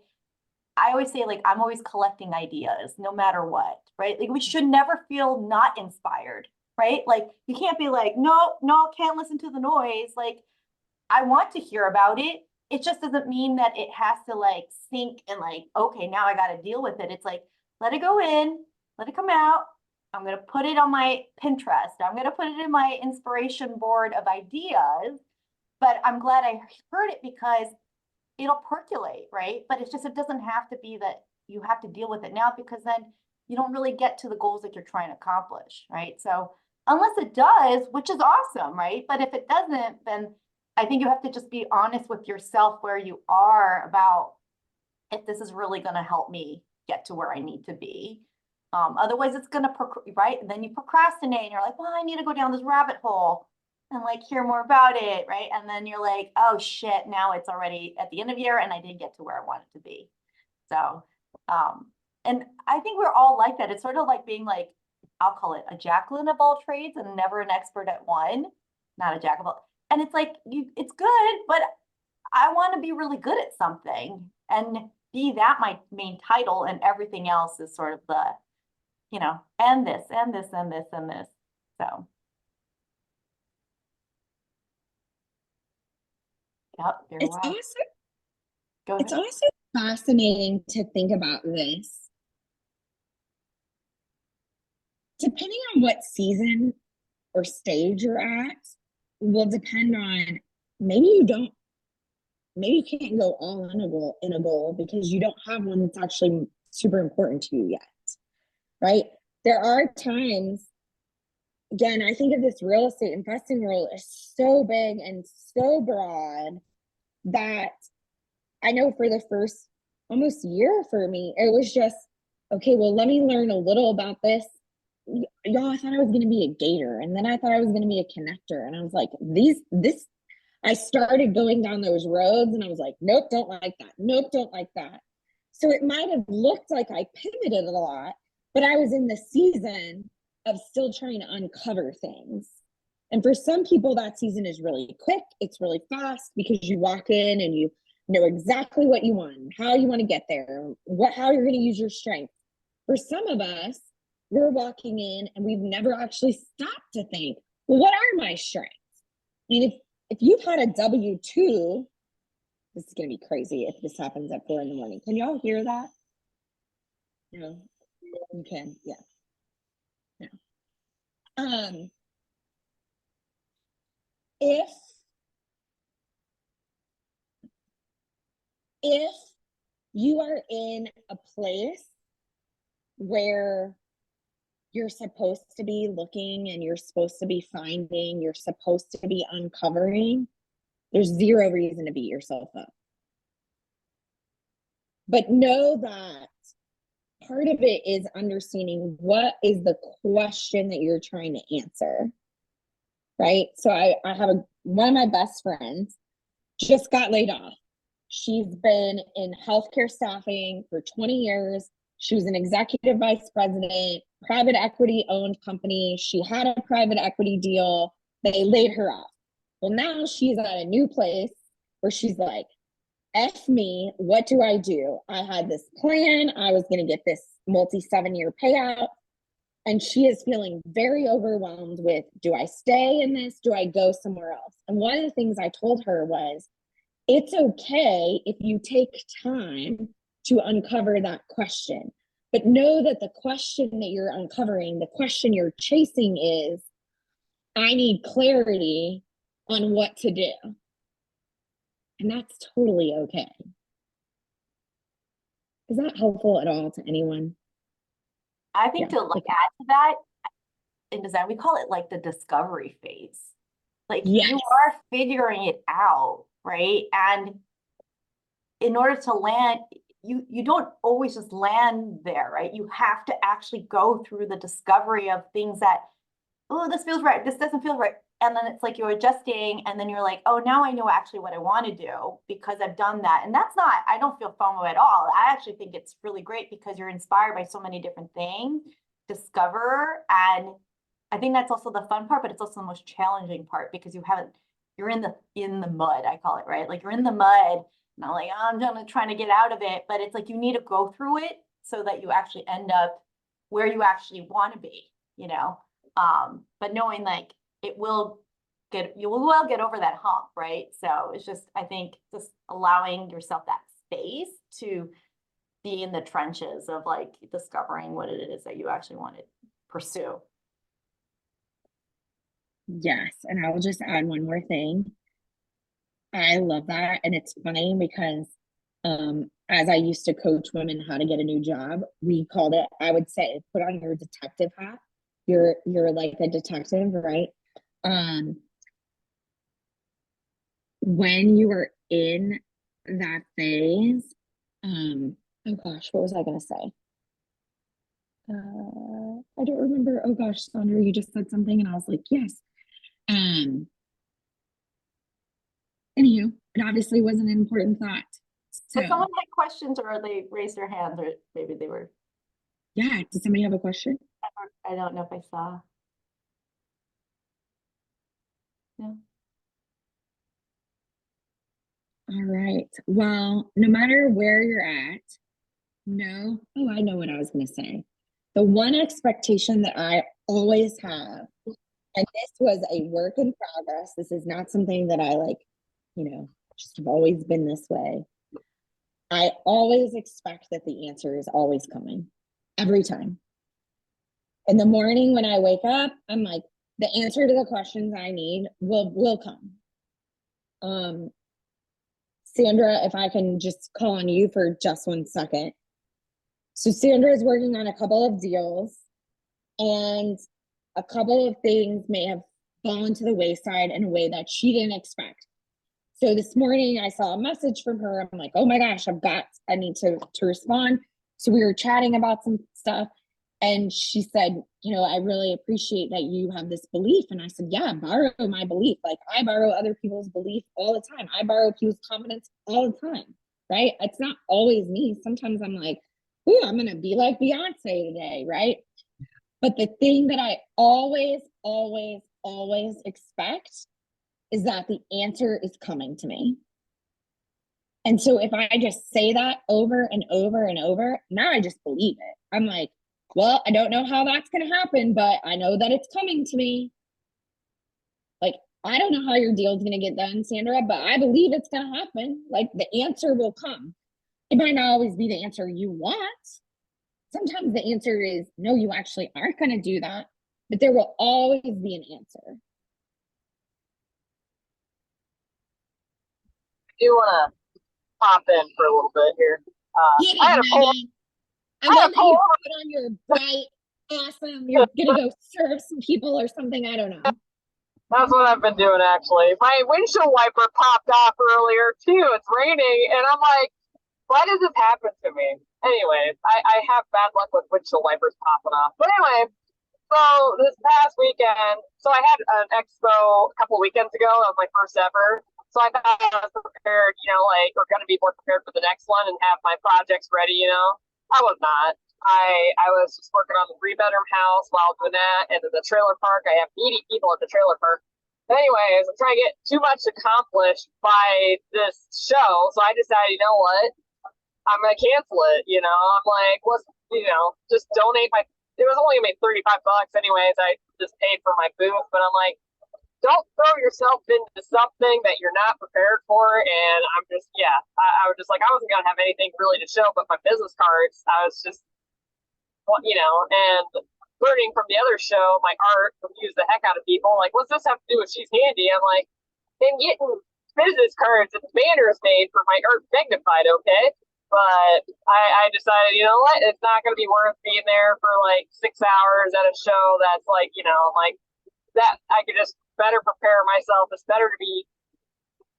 I always say like, I'm always collecting ideas no matter what, right? Like we should never feel not inspired, right? Like you can't be like, no, can't listen to the noise. Like I want to hear about it. It just doesn't mean that it has to like sink and like, okay, now I got to deal with it. It's like, let it go in, let it come out. I'm going to put it on my Pinterest. I'm going to put it in my inspiration board of ideas. But I'm glad I heard it because it'll percolate, right? But it's just, it doesn't have to be that you have to deal with it now because then you don't really get to the goals that you're trying to accomplish, right? So unless it does, which is awesome, right? But if it doesn't, then I think you have to just be honest with yourself where you are about if this is really going to help me get to where I need to be. Otherwise, it's going to, right? And then you procrastinate and you're like, well, I need to go down this rabbit hole and like hear more about it, right? And then you're like, oh shit, now it's already at the end of the year and I didn't get to where I wanted to be. So, and I think we're all like that. It's sort of like being like, I'll call it a Jacqueline of all trades and never an expert at one, not a jack of all. And it's like, it's good, but I want to be really good at something and be that my main title and everything else is sort of the, and this, and this, and this, and this. So. Yep, very It's well. also Go ahead. it's also fascinating to think about this. Depending on what season or stage you're at, will depend on maybe you can't go all in a goal because you don't have one that's actually super important to you yet. Right? There are times, again, I think of this real estate investing world is so big and so broad that I know for the first almost year for me, it was just, okay, well, let me learn a little about this. Y'all, I thought I was going to be a gator. And then I thought I was going to be a connector. And I was like, I started going down those roads and I was like, nope, don't like that. Nope, don't like that. So it might have looked like I pivoted a lot, but I was in the season of still trying to uncover things. And for some people, that season is really quick. It's really fast because you walk in and you know exactly what you want, how you want to get there, how you're going to use your strength. For some of us, we're walking in and we've never actually stopped to think, well, what are my strengths? I mean, if you've had a W-2, this is going to be crazy if this happens at 4 a.m. Can y'all hear that? No, you can, yeah. No. If you are in a place where you're supposed to be looking and you're supposed to be finding, you're supposed to be uncovering, There's zero reason to beat yourself up. But know that part of it is understanding what is the question that you're trying to answer, right? So I have one of my best friends just got laid off. She's been in healthcare staffing for 20 years. She was an executive vice president, private equity owned company. She had a private equity deal. They laid her off. Well, now she's at a new place where she's like, F me, what do? I had this plan. I was going to get this multi-7-year payout. And she is feeling very overwhelmed with, do I stay in this? Do I go somewhere else? And one of the things I told her was, it's okay if you take time to uncover that question, but know that the question that you're uncovering, the question you're chasing is, I need clarity on what to do. And that's totally okay. Is that helpful at all to anyone? I think Yeah, to like okay. add to that, in design, we call it like the discovery phase. Like Yes. you are figuring it out, right? And in order to land, you don't always just land there, right? You have to actually go through the discovery of things that, oh, this feels right, this doesn't feel right. And then it's like you're adjusting, and then you're like, oh, now I know actually what I want to do because I've done that. And that's not, I don't feel FOMO at all. I actually think it's really great because you're inspired by so many different things, discover. And I think that's also the fun part, but it's also the most challenging part because you're in the mud, I call it, right? Like you're in the mud, and I'm like, oh, I'm trying to get out of it. But it's like you need to go through it so that you actually end up where you actually want to be, you know? But knowing like you will get over that hump, right? So it's just, I think, just allowing yourself that space to be in the trenches of like discovering what it is that you actually want to pursue. Yes. And I will just add one more thing. I love that. And it's funny because as I used to coach women how to get a new job, we called it, I would say, put on your detective hat. You're like a detective, right? When you are in that phase, oh gosh, what was I gonna say? I don't remember. Oh gosh, Sondra, you just said something and I was like, yes. Anywho, it obviously wasn't an important thought. So someone had questions, or they raised their hands, or maybe they were. Yeah, does somebody have a question? I don't know if I saw. No. All right. Well, no matter where you're at, I know what I was going to say. The one expectation that I always have, and this was a work in progress, this is not something that I like, just have always been this way. I always expect that the answer is always coming every time. In the morning when I wake up, I'm like, the answer to the questions I need will come. Sandra, if I can just call on you for just 1 second. So Sandra is working on a couple of deals, and a couple of things may have fallen to the wayside in a way that she didn't expect. So this morning I saw a message from her. I'm like, oh my gosh, I need to respond. So we were chatting about some stuff, and she said, I really appreciate that you have this belief. And I said, yeah, borrow my belief. Like I borrow other people's belief all the time. I borrow people's confidence all the time, right? It's not always me. Sometimes I'm like, ooh, I'm going to be like Beyonce today, right? But the thing that I always, always, always expect is that the answer is coming to me. And so if I just say that over and over and over, now I just believe it. I'm like, well, I don't know how that's going to happen, but I know that it's coming to me. Like, I don't know how your deal's going to get done, Sandra, but I believe it's going to happen. Like, the answer will come. It might not always be the answer you want. Sometimes the answer is, no, you actually aren't going to do that, but there will always be an answer. I do want to pop in for a little bit here. I had a poll. I love that you put on your bright, awesome, you're gonna go serve some people or something. I don't know. That's what I've been doing actually. My windshield wiper popped off earlier too. It's raining and I'm like, why does this happen to me? Anyways, I have bad luck with windshield wipers popping off. But anyway, so this past weekend, so I had an expo a couple weekends ago. That was my first ever. So I thought I was prepared, like we're gonna be more prepared for the next one and have my projects ready. I was not. I was just working on the 3-bedroom house while doing that, and then the trailer park. I have 80 people at the trailer park. Anyways, I'm trying to get too much accomplished by this show, so I decided, you know what? I'm gonna cancel it. I'm like, let's, just donate my. It was only gonna be $35 anyways. I just paid for my booth, but I'm like, don't throw yourself into something that you're not prepared for. And I'm just, yeah, I was just like, I wasn't gonna have anything really to show, but my business cards. I was just, and learning from the other show, my art confused the heck out of people. Like, what's this have to do with She's Handy? I'm like, and getting business cards and banners made for my art magnified, okay? But I decided, you know what? It's not going to be worth being there for like 6 hours at a show that's like, like that. I could just better prepare myself. It's better to be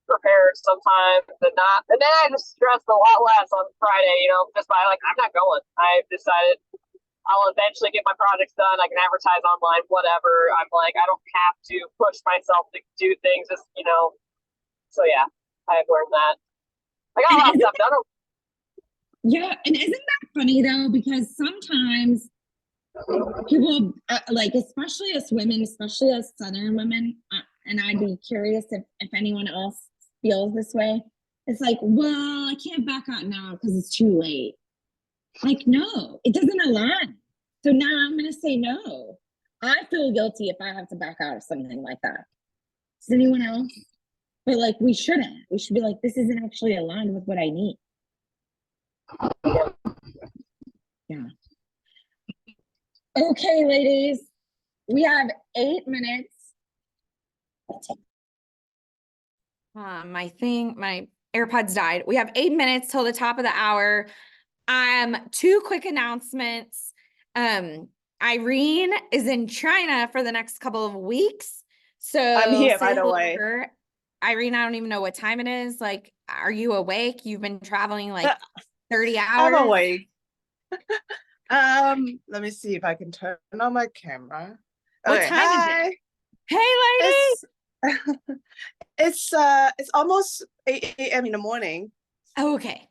prepared sometimes than not. And then I just stressed a lot less on Friday, just by like, I'm not going. I decided I'll eventually get my projects done. I can advertise online, whatever. I'm like, I don't have to push myself to do things. Just, so yeah, I've learned that. I got a lot of stuff done. Yeah, and isn't that funny though? Because sometimes people, like, especially us women, especially us Southern women, and I'd be curious if anyone else feels this way. It's like, well, I can't back out now because it's too late. Like, no, it doesn't align. So now I'm going to say no. I feel guilty if I have to back out of something like that. Does anyone else? But like, we shouldn't. We should be like, this isn't actually aligned with what I need. Yeah. Okay, ladies, we have 8 minutes. My AirPods died. We have 8 minutes till the top of the hour. 2 quick announcements. Irene is in China for the next couple of weeks. So I'm here, by say the hello to way. her. Irene, I don't even know what time it is. Like, are you awake? You've been traveling like 30 hours. I'm awake. Let me see if I can turn on my camera. What Okay, time is hi. it? Hey, lady. It's almost 8 a.m. in the morning. Oh, okay.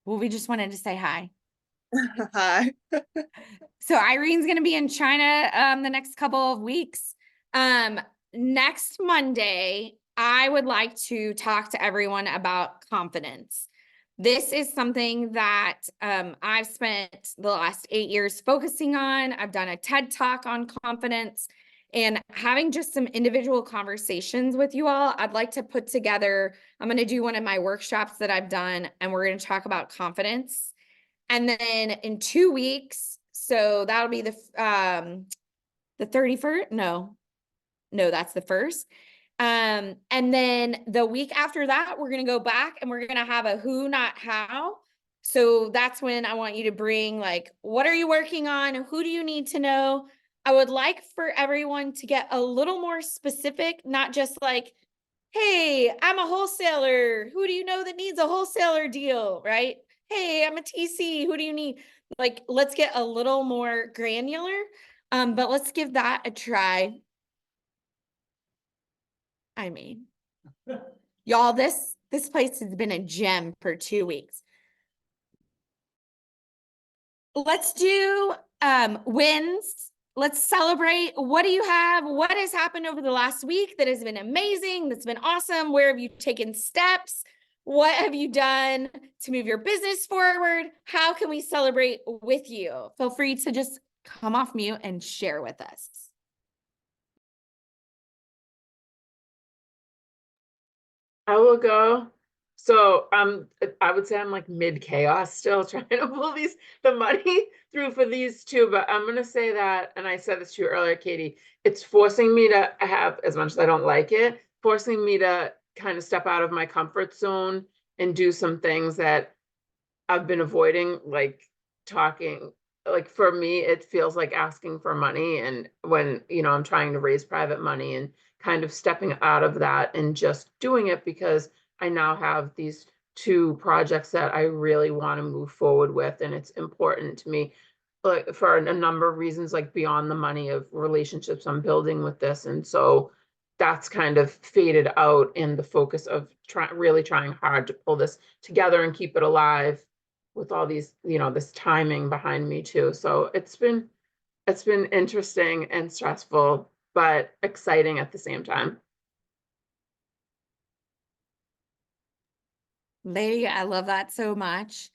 Well, we just wanted to say hi. Hi. So Irene's going to be in China the next couple of weeks. Next Monday, I would like to talk to everyone about confidence. This is something that I've spent the last 8 years focusing on. I've done a TED Talk on confidence and having just some individual conversations with you all. I'd like to put together, I'm going to do one of my workshops that I've done, and we're going to talk about confidence. And then in 2 weeks, so that'll be the 31st. No, that's the 1st. And then the week after that, we're going to go back and we're going to have a who, not how. So that's when I want you to bring, like, what are you working on? Who do you need to know? I would like for everyone to get a little more specific, not just like, hey, I'm a wholesaler. Who do you know that needs a wholesaler deal, right? Hey, I'm a TC. Who do you need? Like, let's get a little more granular, but let's give that a try. I mean, y'all, this place has been a gem for 2 weeks. Let's do wins. Let's celebrate. What do you have? What has happened over the last week that has been amazing? That's been awesome. Where have you taken steps? What have you done to move your business forward? How can we celebrate with you? Feel free to just come off mute and share with us. I will go. So I would say I'm like mid chaos still trying to pull the money through for these two, but I'm gonna say that, and I said this to you earlier, Katie, it's forcing me to have, as much as I don't like it, forcing me to kind of step out of my comfort zone and do some things that I've been avoiding, like talking like for me, it feels like asking for money. And when, I'm trying to raise private money and kind of stepping out of that and just doing it because I now have these two projects that I really want to move forward with. And it's important to me, like for a number of reasons, like beyond the money of relationships I'm building with this. And so that's kind of faded out in the focus of really trying hard to pull this together and keep it alive with all these, this timing behind me too. So it's been interesting and stressful, but exciting at the same time. Lady, I love that so much.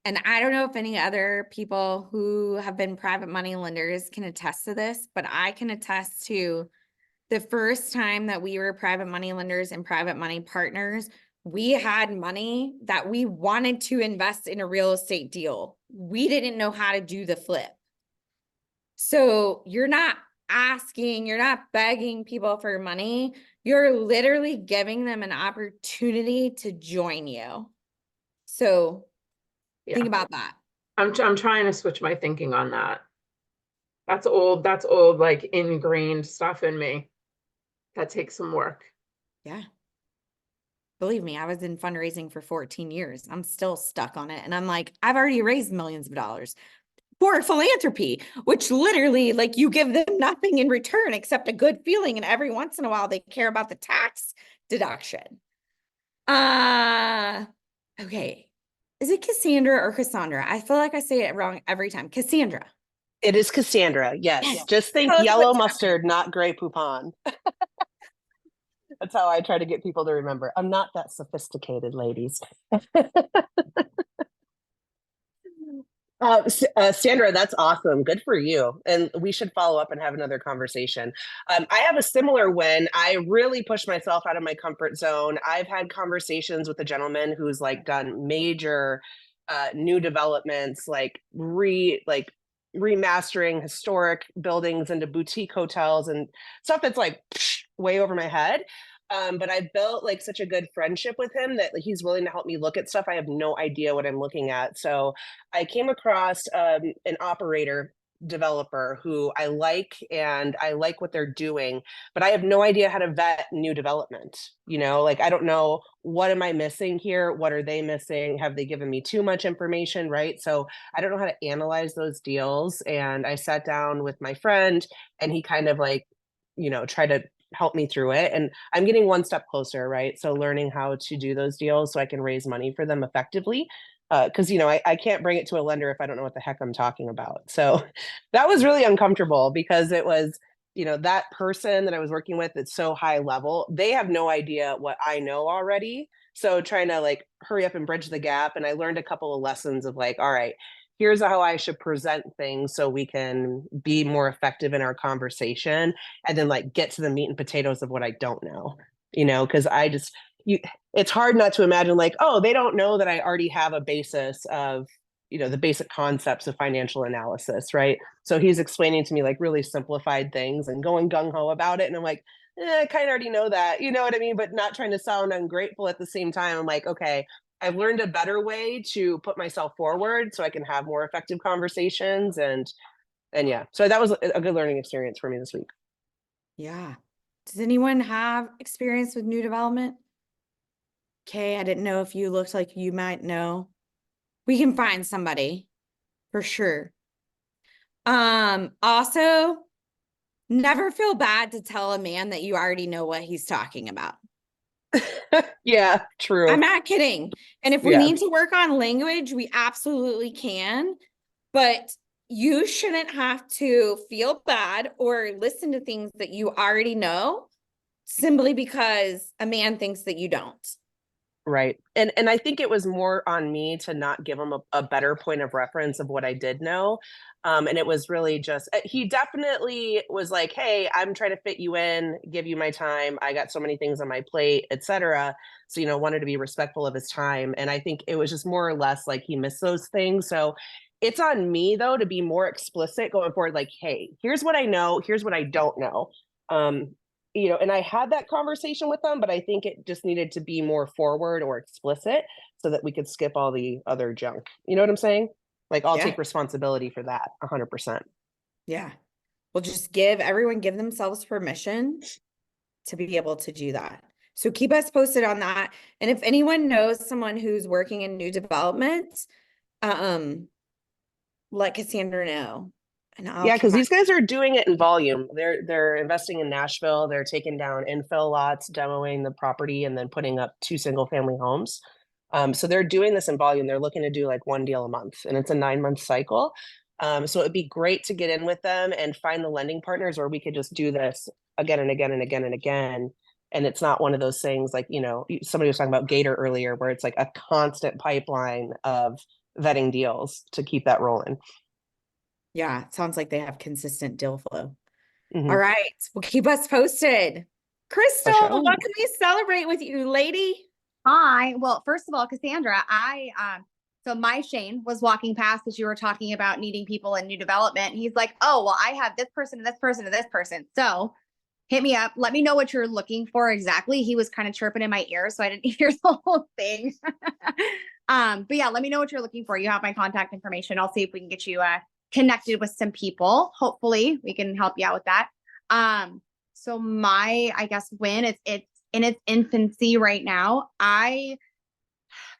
And I don't know if any other people who have been private money lenders can attest to this, but I can attest to the first time that we were private money lenders and private money partners, we had money that we wanted to invest in a real estate deal. We didn't know how to do the flip. So you're not asking, you're not begging people for money. You're literally giving them an opportunity to join you. So think about that. I'm trying to switch my thinking on that. That's old, like ingrained stuff in me. That takes some work. Yeah. Believe me, I was in fundraising for 14 years. I'm still stuck on it. And I'm like, I've already raised millions of dollars for philanthropy, which literally like you give them nothing in return except a good feeling. And every once in a while, they care about the tax deduction. Okay. Is it Cassandra or Cassandra? I feel like I say it wrong every time. Cassandra. It is Cassandra. Yes. Yes. Just think Tell us yellow what's mustard, not Grey Poupon. That's how I try to get people to remember. I'm not that sophisticated, ladies. Sandra, that's awesome. Good for you. And we should follow up and have another conversation. I have a similar win. I really pushed myself out of my comfort zone. I've had conversations with a gentleman who's like done major new developments, like remastering historic buildings into boutique hotels and stuff that's like way over my head. But I built like such a good friendship with him that like, he's willing to help me look at stuff. I have no idea what I'm looking at. So I came across an operator developer who I like, and I like what they're doing, but I have no idea how to vet new development. Like, I don't know, what am I missing here? What are they missing? Have they given me too much information? Right. So I don't know how to analyze those deals. And I sat down with my friend and he kind of like, tried to help me through it. And I'm getting one step closer, right? So learning how to do those deals so I can raise money for them effectively. Because, I can't bring it to a lender if I don't know what the heck I'm talking about. So that was really uncomfortable because it was, that person that I was working with, it's so high level. They have no idea what I know already. So trying to like hurry up and bridge the gap. And I learned a couple of lessons of like, all right, here's how I should present things so we can be more effective in our conversation, and then like get to the meat and potatoes of what I don't know, because it's hard not to imagine like, oh, they don't know that I already have a basis of, the basic concepts of financial analysis, right? So he's explaining to me like really simplified things and going gung-ho about it. And I'm like, I kind of already know that, you know what I mean? But not trying to sound ungrateful at the same time. I'm like, okay, I've learned a better way to put myself forward so I can have more effective conversations. And yeah, so that was a good learning experience for me this week. Yeah. Does anyone have experience with new development? Okay, I didn't know if you looked like you might know. We can find somebody for sure. Also, never feel bad to tell a man that you already know what he's talking about. Yeah, true. I'm not kidding. And if we need to work on language, we absolutely can. But you shouldn't have to feel bad or listen to things that you already know simply because a man thinks that you don't. Right. And I think it was more on me to not give him a better point of reference of what I did know. And it was really just, he definitely was like, hey, I'm trying to fit you in, give you my time. I got so many things on my plate, etc. So, wanted to be respectful of his time. And I think it was just more or less like he missed those things. So it's on me though, to be more explicit going forward. Like, hey, here's what I know. Here's what I don't know. And I had that conversation with them, but I think it just needed to be more forward or explicit so that we could skip all the other junk. You know what I'm saying? Like I'll Yeah. take responsibility for that 100%. Yeah. Well, just give themselves permission to be able to do that. So keep us posted on that. And if anyone knows someone who's working in new development, let Cassandra know. And I'll Yeah, because keep these guys are doing it in volume. They're investing in Nashville. They're taking down infill lots, demoing the property, and then putting up 2 single-family homes. So they're doing this in volume. They're looking to do like 1 deal a month, and it's a 9-month cycle. So it'd be great to get in with them and find the lending partners where we could just do this again and again and again and again. And it's not one of those things like, you know, somebody was talking about Gator earlier, where it's like a constant pipeline of vetting deals to keep that rolling. Yeah, it sounds like they have consistent deal flow. Mhm. All right. Well, keep us posted. Crystal, sure. what can we celebrate with you, lady? Hi. Well, first of all, Cassandra, so my Shane was walking past as you were talking about needing people in new development. He's like, oh, well, I have this person and this person and this person. So hit me up. Let me know what you're looking for exactly. He was kind of chirping in my ear, so I didn't hear the whole thing. But yeah, let me know what you're looking for. You have my contact information. I'll see if we can get you connected with some people. Hopefully we can help you out with that. So my, I guess, win, it's in its infancy right now. I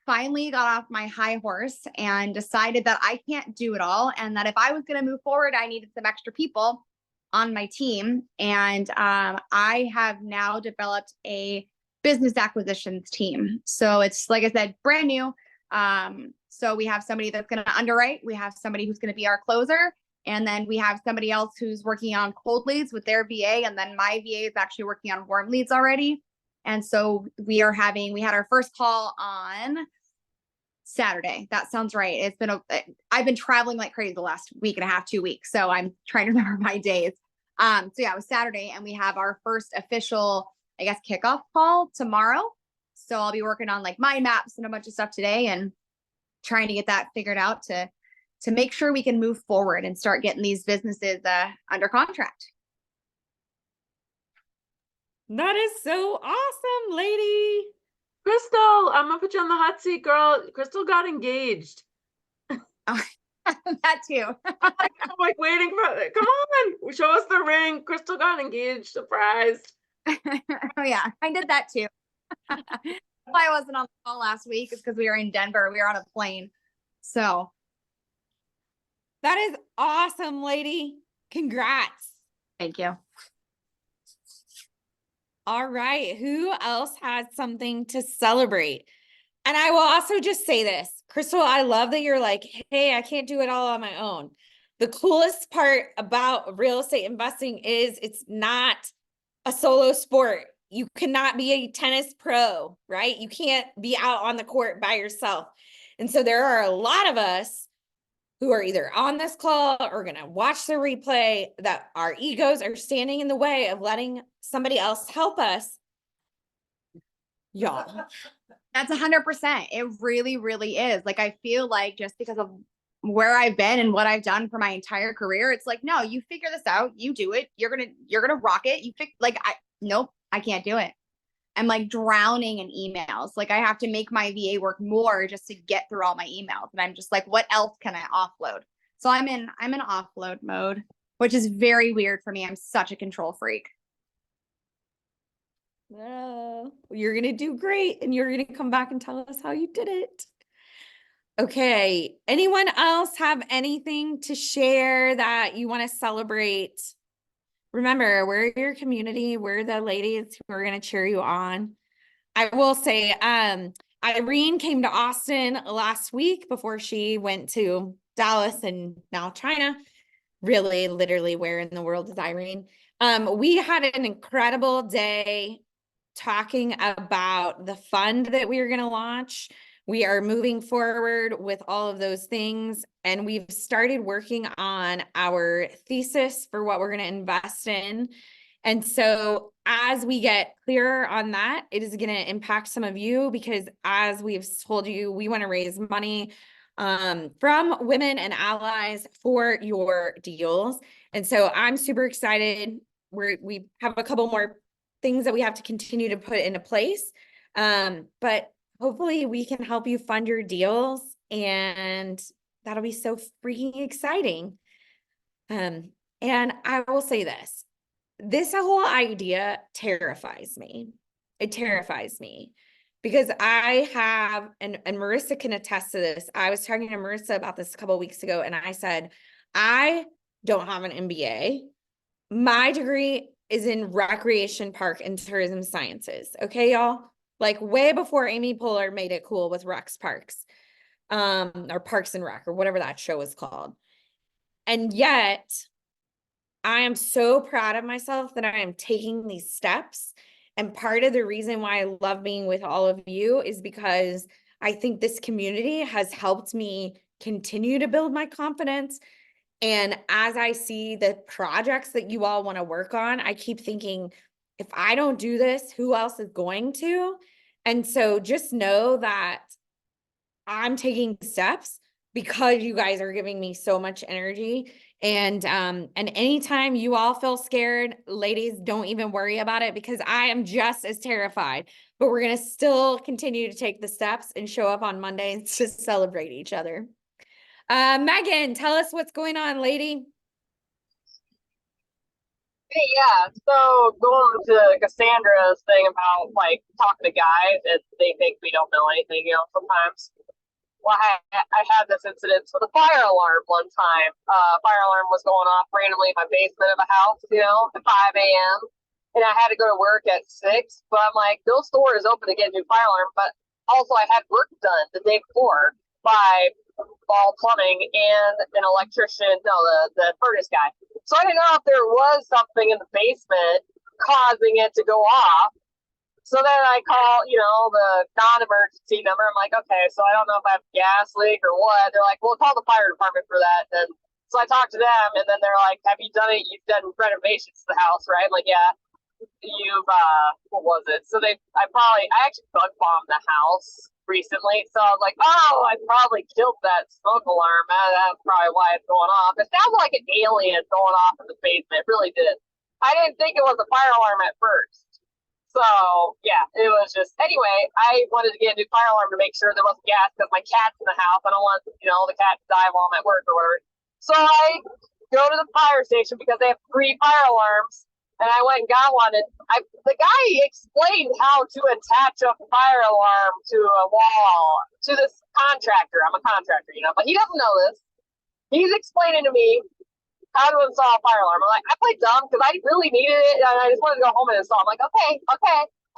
finally got off my high horse and decided that I can't do it all. And that if I was going to move forward, I needed some extra people on my team. And I have now developed a business acquisitions team. So it's, like I said, brand new. So we have somebody that's going to underwrite. We have somebody who's going to be our closer. And then we have somebody else who's working on cold leads with their VA. And then my VA is actually working on warm leads already. And so we had our first call on Saturday. That sounds right. I've been traveling like crazy the last week and a half, 2 weeks. So I'm trying to remember my days. So yeah, it was Saturday and we have our first official, I guess, kickoff call tomorrow. So I'll be working on like mind maps and a bunch of stuff today and trying to get that figured out to make sure we can move forward and start getting these businesses under contract. That is so awesome, lady. Crystal, I'm gonna put you on the hot seat, girl. Crystal got engaged. That too. I'm like waiting for it. Come on, show us the ring. Crystal got engaged. Surprise. Oh yeah, I did that too. Why I wasn't on the call last week is because we were in Denver. We were on a plane. So That is awesome, lady. Congrats. thank you. All right. Who else has something to celebrate? And I will also just say this, Crystal, I love that you're like, hey, I can't do it all on my own. The coolest part about real estate investing is it's not a solo sport. You cannot be a tennis pro, right? You can't be out on the court by yourself. And so there are a lot of us who are either on this call or going to watch the replay that our egos are standing in the way of letting somebody else help us. Y'all. That's 100%. It really, really is. Like, I feel like just because of where I've been and what I've done for my entire career, it's like, no, you figure this out. You do it. You're going to rock it. Nope, I can't do it. I'm like drowning in emails. Like I have to make my VA work more just to get through all my emails. And I'm just like, what else can I offload? So I'm in offload mode, which is very weird for me. I'm such a control freak. You're going to do great. And you're going to come back and tell us how you did it. Okay. Anyone else have anything to share that you want to celebrate? Remember, we're your community. We're the ladies who are going to cheer you on. I will say, Irene came to Austin last week before she went to Dallas and now China. Really, literally, where in the world is Irene? We had an incredible day talking about the fund that we are going to launch. We are moving forward with all of those things, and we've started working on our thesis for what we're going to invest in. And so as we get clearer on that, it is going to impact some of you because as we've told you, we want to raise money from women and allies for your deals. And so I'm super excited. We have a couple more things that we have to continue to put into place. But hopefully we can help you fund your deals and that'll be so freaking exciting. And I will say this whole idea terrifies me. It terrifies me because I have, and Marissa can attest to this. I was talking to Marissa about this a couple of weeks ago, and I said, I don't have an MBA. My degree is in recreation, park, and tourism sciences. Okay, y'all? Like way before Amy Poehler made it cool with Rex Parks, or Parks and Rec, or whatever that show is called. And yet, I am so proud of myself that I am taking these steps. And part of the reason why I love being with all of you is because I think this community has helped me continue to build my confidence. And as I see the projects that you all want to work on, I keep thinking, if I don't do this, who else is going to? And so just know that I'm taking steps because you guys are giving me so much energy. And anytime you all feel scared, ladies, don't even worry about it because I am just as terrified. But we're going to still continue to take the steps and show up on Monday to celebrate each other. Megan, tell us what's going on, lady. Hey, yeah. So going to Cassandra's thing about like talking to guys and they think we don't know anything, sometimes. Well, I had this incident with a fire alarm one time. Fire alarm was going off randomly in my basement of a house, at 5 a.m. And I had to go to work at 6. But I'm like, Bill's store is open to get a new fire alarm. But also I had work done the day before by Ball Plumbing and an electrician, the furnace guy. So I didn't know if there was something in the basement causing it to go off. So then I call, the non-emergency number. I'm like, okay, so I don't know if I have a gas leak or what. They're like, well, call the fire department for that. And so I talked to them, and then they're like, have you done it? You've done renovations to the house, right? I'm like, yeah. You've, what was it? So I actually bug bombed the house recently. So I was like, oh, I probably killed that smoke alarm. That's probably why it's going off. It sounded like an alien going off in the basement. It really did. I didn't think it was a fire alarm at first. So, yeah, it was just, anyway, I wanted to get a new fire alarm to make sure there wasn't gas because my cat's in the house. I don't want, the cat to die while I'm at work or whatever. So I go to the fire station because they have 3 fire alarms, and I went and got one. And the guy explained how to attach a fire alarm to a wall to this contractor. I'm a contractor, but he doesn't know this. He's explaining to me how to install a fire alarm. I'm like, I played dumb because I really needed it and I just wanted to go home and install. I'm like, okay,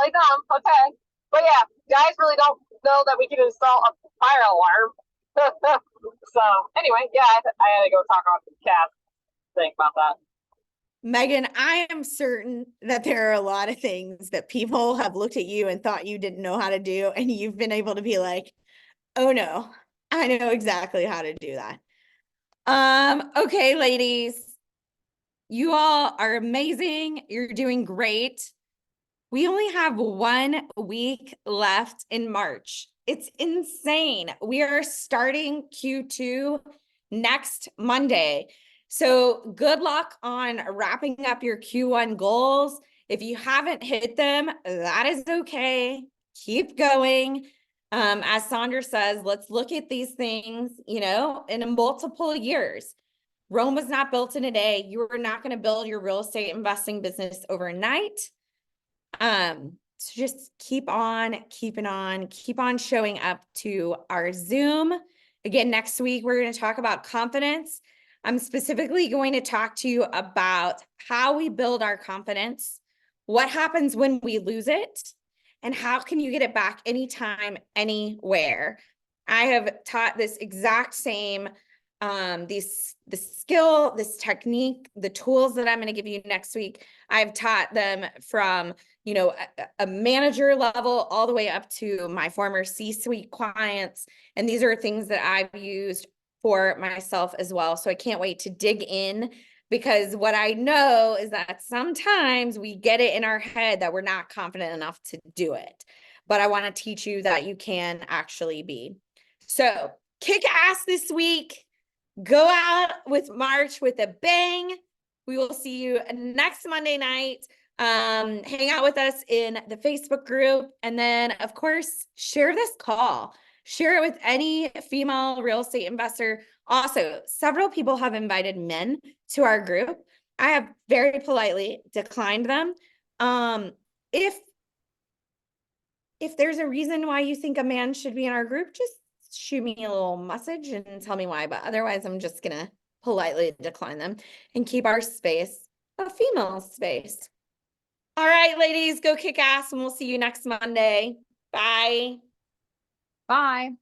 play dumb, okay. But yeah, guys really don't know that we can install a fire alarm. So anyway, yeah, I had to go talk on the cat thing about that. Megan, I am certain that there are a lot of things that people have looked at you and thought you didn't know how to do, and you've been able to be like, oh no, I know exactly how to do that. Okay, ladies, you all are amazing. You're doing great. We only have 1 week left in March. It's insane. We are starting Q2 next Monday. So good luck on wrapping up your Q1 goals. If you haven't hit them, that is okay. Keep going. As Sondra says, let's look at these things, in multiple years. Rome was not built in a day. You are not going to build your real estate investing business overnight. So just keep on showing up to our Zoom. Again, next week, we're going to talk about confidence. I'm specifically going to talk to you about how we build our confidence, what happens when we lose it, and how can you get it back anytime, anywhere. I have taught this exact same, the skill, this technique, the tools that I'm going to give you next week. I've taught them from, a manager level all the way up to my former C-suite clients. And these are things that I've used for myself as well. So I can't wait to dig in, because what I know is that sometimes we get it in our head that we're not confident enough to do it. But I want to teach you that you can actually be. So kick ass this week. Go out with March with a bang. We will see you next Monday night. Hang out with us in the Facebook group. And then, of course, share this call. Share it with any female real estate investor Also, several people have invited men to our group. I have very politely declined them. If there's a reason why you think a man should be in our group, just shoot me a little message and tell me why. But otherwise, I'm just gonna politely decline them and keep our space a female space. All right, ladies, go kick ass, and we'll see you next Monday. Bye. Bye.